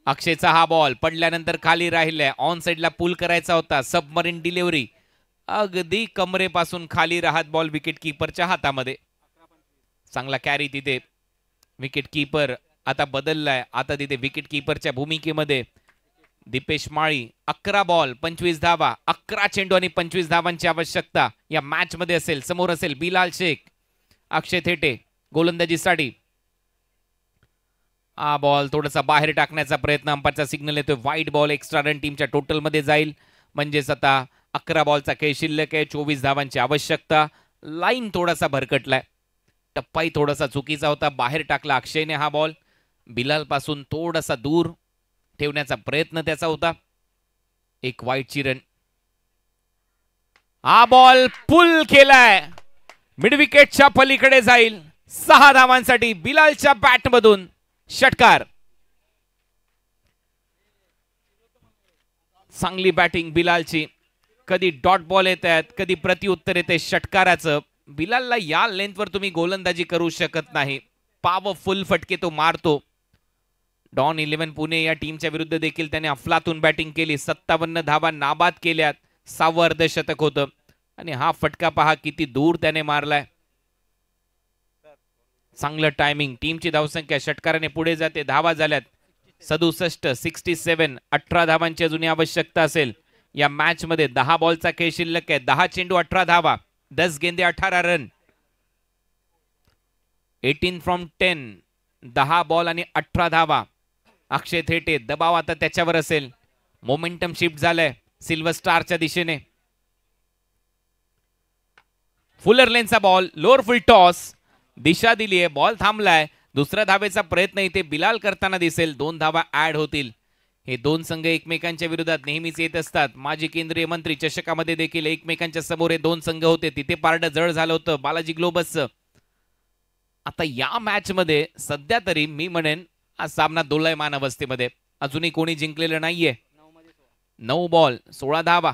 अक्षयचा हा बॉल पडल्यानंतर खाली राहिलाय. ऑन साइडला पुल करायचा होता. सबमरीन डिलिव्हरी अगदी कमरेपासून खाली राहत बॉल विकेट कीपरच्या हातामध्ये. चांगला कॅरी तिथे. विकेट कीपर आता बदललाय. आता तिथे विकेट कीपरच्या भूमिकेमध्ये दीपेश माळी. 11 बॉल 25 धावा. 11 चेंडू आणि 25 धावांची आवश्यकता या मॅच मध्ये असेल. समोर असेल बिलाल शेख. अक्षय थेटे गोलंदाजीसाठी. हा बॉल थोडासा बाहेर टाकण्याचा प्रयत्न. अंपायरचा सिग्नल येतोय वाईड बॉल. एक्स्ट्रा रन टीमच्या टोटल मध्ये जाईल. म्हणजेच आता 11 बॉलचा खेळ शिल्लक आहे. 24 धावांची आवश्यकता. लाईन थोडासा भरकटलाय. टप्पाही थोडासा चुकीचा होता. बाहेर टाकला अक्षयने हा बॉल. बिलाल पासून थोडासा दूर ठेवण्याचा प्रयत्न त्याचा होता. एक वाईडची रन. हा बॉल पुल केलाय. मिड विकेटच्या पलीकडे जाईल. 6 धावांसाठी बिलालच्या बॅट मधून षटकार. चांगली बॅटिंग बिलालची. कधी डॉट बॉल येत आहेत, कधी प्रतिउत्तर येते षटकाराचं. बिलालला या लेंथवर तुम्ही गोलंदाजी करू शकत नाही. पॉवरफुल फटके तो मारतो. डॉन 11 पुणे या टीमच्या विरुद्ध देखील त्याने अफलातून बॅटिंग केली. 57 धावा नाबाद केल्यात. 6वं अर्धशतक होतं आणि हा फटका पहा किती दूर त्याने मारलाय. चांगलं टायमिंग. टीमची धावसंख्या षटकाराने पुढे जाते. धावा झाल्यात 67. 67. 18 धावांची अजून आवश्यकता असेल या मॅच मध्ये. 10 बॉलचा खेळ शिल्लक आहे. 10 चेंडू 18 धावा. 10 गेंदे 18 रन. 18 फ्रॉम 10. 10 बॉल आणि 18 धावा. अक्षय थेटे दबाव आता त्याच्यावर असेल. मोमेंटम शिफ्ट झालंय सिल्वर स्टारच्या दिशेने. फुलर लेनचा बॉल. Lower full toss. दिशा दिलीये. बॉल थांबलाय. दुसऱ्या धावेचा प्रयत्न इथे बिलाल करताना दिसेल. 2 धावा ऍड होतील. हे दोन संघ एकमेकांच्या विरोधात नेहमीच येत असतात. माजी केंद्रीय मंत्री चषकामध्ये देखील एकमेकांच्या समोर हे दोन संघ होते. तिथे पारडं जड झालं होतं बालाजी ग्लोबसचं. आता या मॅच मध्ये सध्या तरी मी म्हणेन हा सामना दोलायमान अवस्थेमध्ये. अजूनही कोणी जिंकलेलं नाहीये. 9 बॉल 16 धावा.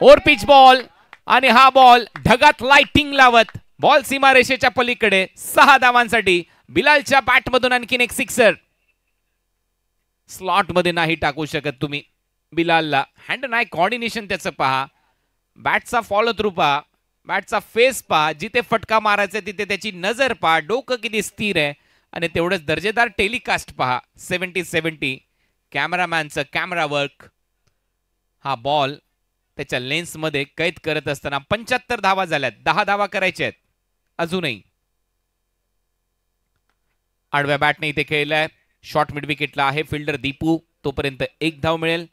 ओर पिच बॉल आणि हा बॉल ढगात लाइटिंग लावत बॉल सीमारेषेच्या पलीकडे 6 धावांसाठी. बिलालच्या बॅट मधून आणखीन एक सिक्सर. स्लॉट मध्ये नाही टाकू शकत तुम्ही बिलालला. हँड नाही कॉर्डिनेशन त्याचं पहा. बॅटचा फॉलो थ्रू पहा. बॅटचा फेस पहा. जिथे फटका मारायचा तिथे त्याची नजर पहा. डोकं किती स्थिर आहे आणि तेवढंच दर्जेदार टेलिकास्ट पहा. 70-70 कॅमेरामॅनचं कॅमेरा वर्क. हा बॉल त्याच्या लेन्स मध्ये कैद करत असताना 75 धावा झाल्यात. 10 धावा करायच्या आहेत अजूनही. आडव्या बॅटने इथे खेळलाय. शॉर्ट मिड विकेटला आहे फिल्डर दीपू. तोपर्यंत 1 धाव मिळेल.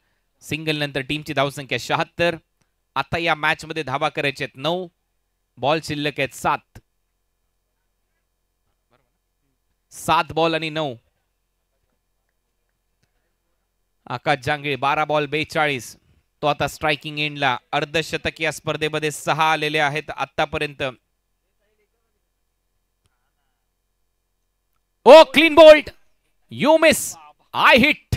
सिंगल नंतर टीमची धावसंख्या 76. आता या मॅच मध्ये धावा करायच्या आहेत 9. बॉल शिल्लक आहेत 7. 7 बॉल आणि 9. आकाश जांगळे 12 बॉल 42. तो आता स्ट्रायकिंग एंडला. अर्धशतक या स्पर्धेमध्ये 6 आलेले आहेत आतापर्यंत. Oh clean bowled. You miss. I hit.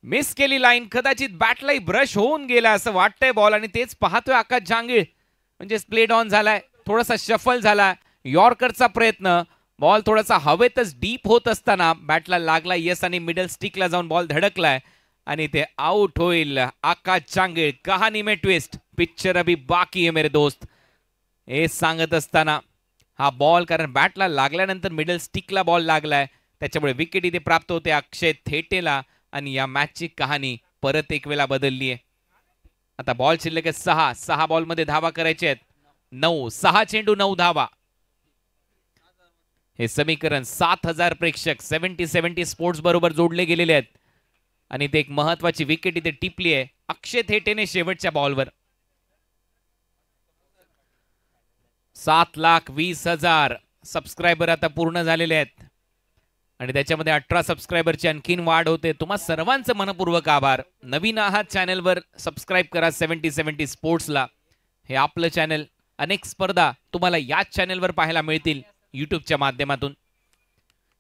Miss केली लाईन. कदाचित बॅटलाही ब्रश होऊन गेला असं वाटतंय बॉल आणि तेच पाहतोय आकाश जांगीळ. म्हणजे प्लेड ऑन झालाय. थोडासा शफल झाला. यॉर्करचा प्रयत्न. बॉल थोडासा हवेतच डीप होत असताना बॅटला लागला यस आणि मिडल स्टिकला जाऊन बॉल धडकलाय आणि ते आउट होईल. आकाश जांगीळ. कहाणी में ट्विस्ट. पिक्चर अभी बाकी है मेरे दोस्त. हे सांगत असताना हा बॉल कारण बॅटला लागल्यानंतर मिडल स्टिकला बॉल लागलाय त्याच्यामुळे विकेट इथे प्राप्त होते अक्षय थेटेला आणि या मॅचची कहाणी परत एक वेळा बदलली आहे. आता बॉल शिल्लक आहे 6. 6 बॉल मध्ये धावा करायचे आहेत 9. 6 चेंडू 9 धावा. हे समीकरण 7000 प्रेक्षक 70-70 स्पोर्ट्स बरोबर जोडले गेलेले आहेत आणि ते एक महत्वाची विकेट इथे टिपली आहे अक्षय थेटेने शेवटच्या बॉलवर. 7,20,000 सबस्क्रायबर आता पूर्ण झालेले आहेत आणि त्याच्यामध्ये 18 सबस्क्रायबरची आणखीन वाढ होते. तुम्हा सर्वांचं मनपूर्वक आभार. नवीन आहात चॅनलवर सबस्क्राईब करा 70-70 स्पोर्ट्सला. हे आपलं चॅनल. अनेक स्पर्धा तुम्हाला याच चॅनलवर पाहायला मिळतील युट्यूबच्या माध्यमातून.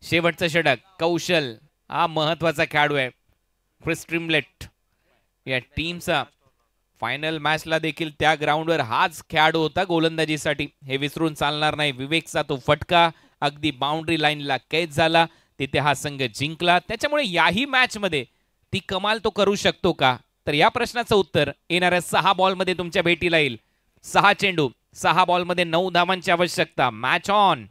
शेवटचं षटक कौशल. हा महत्वाचा खेळाडू आहे. क्रिस ट्रिमलेट या टीमचा फायनल मॅचला देखील त्या ग्राउंडवर हाच खेळाडू होता गोलंदाजीसाठी. हे विसरून चालणार नाही. विवेकचा तो फटका अगदी बाउंड्री लाईनला कैद झाला. तिथे हा संघ जिंकला. त्याच्यामुळे याही मॅच मध्ये ती कमाल तो करू शकतो का तर या प्रश्नाचं उत्तर येणाऱ्या 6 बॉल मध्ये तुमच्या भेटीला येईल. 6 चेंडू 6 बॉल मध्ये 9 धावांची आवश्यकता. Match on.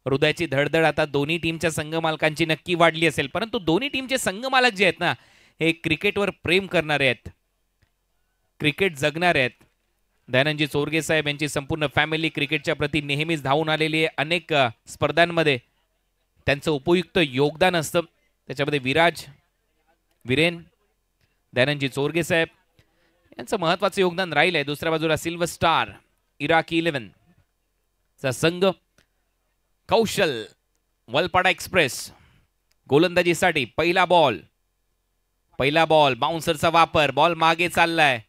हृदयाची धडधड आता दोन्ही टीमच्या संघ मालकांची नक्की वाढली असेल परंतु दोन्ही टीमचे संघ मालक जे आहेत ना हे क्रिकेटवर प्रेम करणारे आहेत. क्रिकेट जगणारे आहेत. दयानंदजी चोरगे साहेब यांची संपूर्ण फॅमिली क्रिकेटच्या प्रती नेहमीच धावून आलेली आहे. अनेक स्पर्धांमध्ये त्यांचं उपयुक्त योगदान असतं. त्याच्यामध्ये विराज विरेन दयानंदजी चोरगे साहेब यांचं महत्वाचं योगदान राहिलं आहे. दुसऱ्या बाजूला सिल्वर स्टार इराकी 11 चा संघ. कौशल वलपाडा एक्सप्रेस गोलंदाजीसाठी पहिला बॉल बाउन्सरचा वापर. बॉल मागे चाललाय.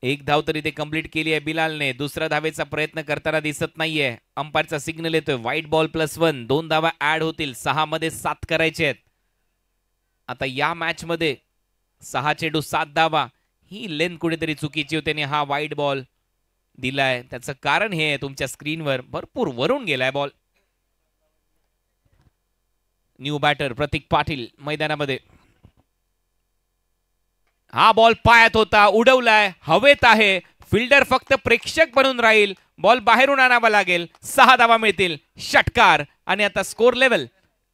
1 धाव तरी ते कंप्लीट केली आहे बिलालने. दुसऱ्या धावेचा प्रयत्न करताना दिसत नाहीये. अंपायरचा सिग्नल येतोय व्हाईट बॉल +1. 2 धावा ऍड होतील. 6 मध्ये 7 करायचे आहेत. आता या मॅच मध्ये 6 चेंडू 7 धावा ही लेंथ कुठेतरी चुकीची होती आणि हा व्हाईट बॉल दिलाय. त्याचं कारण हे तुमच्या स्क्रीनवर भरपूर वरून गेलाय बॉल. न्यू बॅटर प्रतीक पाटील मैदानामध्ये. हा बॉल पायात होता. उडवलाय. हवेत आहे. फिल्डर फक्त प्रेक्षक बनून राहील. बॉल बाहेरून आणावा लागेल. 6 धावा मिळतील. षटकार आणि आता स्कोर लेवल.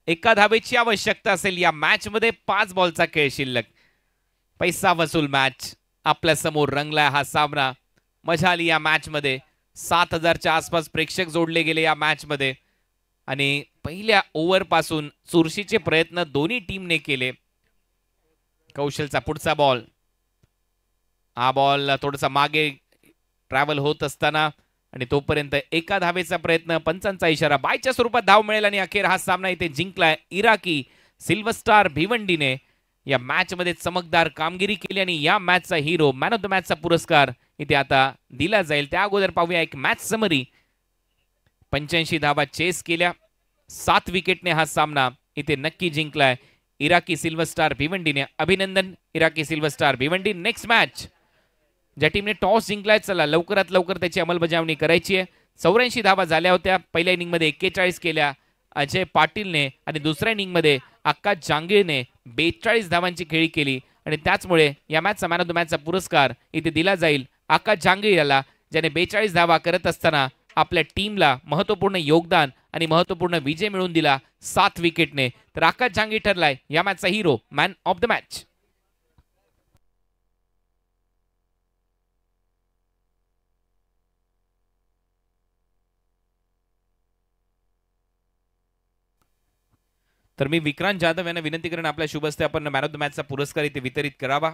1 धावेची आवश्यकता असेल या मॅच मध्ये. 5 बॉलचा खेळ शिल्लक. पैसा वसूल मॅच आपल्या समोर रंगलाय हा सामना. मजा आली या मॅच मध्ये. 7000च्या आसपास प्रेक्षक जोडले गेले या मॅच मध्ये आणि पहिल्या ओव्हर पासून चुरशीचे प्रयत्न दोन्ही टीमने केले. कौशलचा पुढचा बॉल. हा बॉल थोडासा मागे ट्रॅव्हल होत असताना आणि तोपर्यंत 1 धावेचा प्रयत्न. पंचांचा इशारा. बायच्या स्वरूपात धाव मिळेल आणि अखेर हा सामना इथे जिंकलाय इराकी सिल्वर स्टार भिवंडीने. या मॅच मध्ये चमकदार कामगिरी केली आणि या मॅचचा हिरो मॅन ऑफ द मॅचचा पुरस्कार इथे आता दिला जाईल. त्या अगोदर पाहूया एक मॅच समरी. 85 धावा चेस केल्या. 7 विकेटने हा सामना इथे नक्की जिंकलाय इराकी सिल्वर स्टार भिवंडीने. अभिनंदन Iraqi silver star Bhiwandi. Next match ज्या टीमने टॉस जिंकलाय, चला लवकरात लवकर त्याची अंमलबजावणी करायची आहे. 84 धावा झाल्या होत्या. पहिल्या इनिंगमध्ये 41 केल्या अजय पाटीलने आणि दुसऱ्या इनिंगमध्ये आकाश जांगेने 42 धावांची खेळी केली आणि त्याचमुळे या मॅचचा मॅन ऑफ द मॅचचा पुरस्कार इथे दिला जाईल आकाश जांगे याला, ज्याने 42 धावा करत असताना आपल्या टीमला महत्त्वपूर्ण योगदान आणि महत्त्वपूर्ण विजय मिळवून दिला 7 विकेटने. तर आकाश जांगे ठरलाय या मॅचचा hero, man of the match. तर मी विक्रांत जाधव यांना विनंती करेन आपल्या शुभ हस्ते आपण मॅन ऑफ द मॅचचा पुरस्कार इथे वितरित करावा.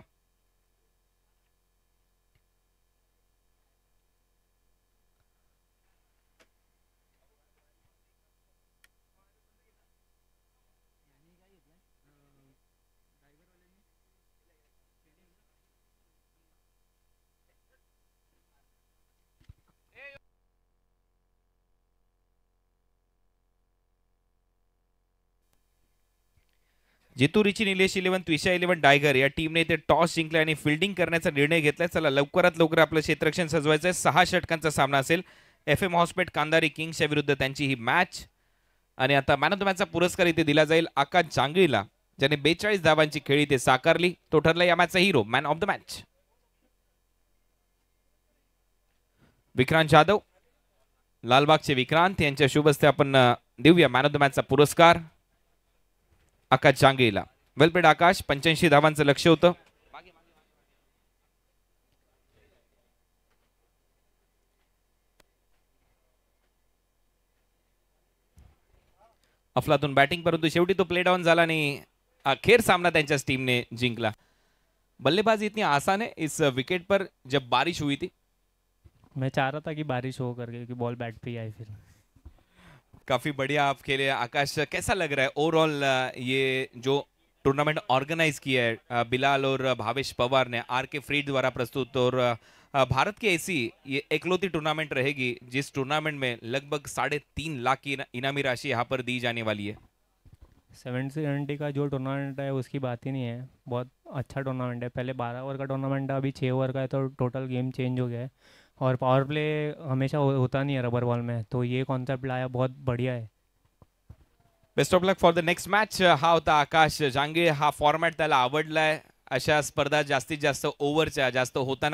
जितू रिची निलेश 11 त्विषा 11 डायगर या टीमने ते टॉस जिंकले आणि फिल्डिंग करण्याचा निर्णय घेतलाय. चला लवकरात लवकर आपलं क्षेत्ररक्षण सजवायचंय. 6 षटकांचा सामना असेल. FM हॉस्पेट कांदारी किंग्सच्या विरुद्ध त्यांची ही मॅच. आणि आता मॅन ऑफ द मॅचचा पुरस्कार इथे दिला जाईल आकाश जांगेला, ज्याने 42 धावांची खेळी ते साकारली. तो ठरला या मॅचचा hero, man of the match. Vikrant Jadhav, लालबागचे विक्रांत यांच्या शुभ हस्ते आपण देऊया मॅन ऑफ द मॅचचा पुरस्कार आकाश जांगेला. वेल प्लेड आकाश. 85 धावांचं लक्ष होतं. अफलातून बॅटिंग, परंतु शेवटी तो प्ले डाउन झाला आणि अखेर सामना त्यांच्याच टीमने जिंकला. बल्लेबाजी इतनी आसान है इस विकेट पर जब बारिश हुई थी. मैं चाह रहा था कि बारिश हो करके, कि बॉल बैट पे ही आई फिर. काफी बढ़िया आप खेले आकाश. कैसा लग रहा है ओवरऑल ये जो टूर्नामेंट ऑर्गेनाइज किया है बिलाल और भावेश पवार ने, RK फ्रीड द्वारा प्रस्तुत, और भारत की ऐसी ये एकलौती टूर्नामेंट रहेगी जिस टूर्नामेंट में लगभग 3.5 लाख की इनामी राशि यहाँ पर दी जाने वाली है. 70 का जो टूर्नामेंट है उसकी बात ही नहीं है. बहुत अच्छा टूर्नामेंट है. पहले 12 ओवर का टूर्नामेंट था, अभी 6 ओवर का है, तो टोटल गेम चेंज हो गया है. और पावर प्ले हमेशा होता नहीं है रबर बॉल में, तो ये कॉन्सेप्ट लाया, बहुत बढ़िया है. Best of luck for the next match. हा होता आकाश जांगे. हा फॉर्मॅट त्याला आवडलाय. अशा स्पर्धा जास्तीत जास्त ओव्हरच्या जास्त होताना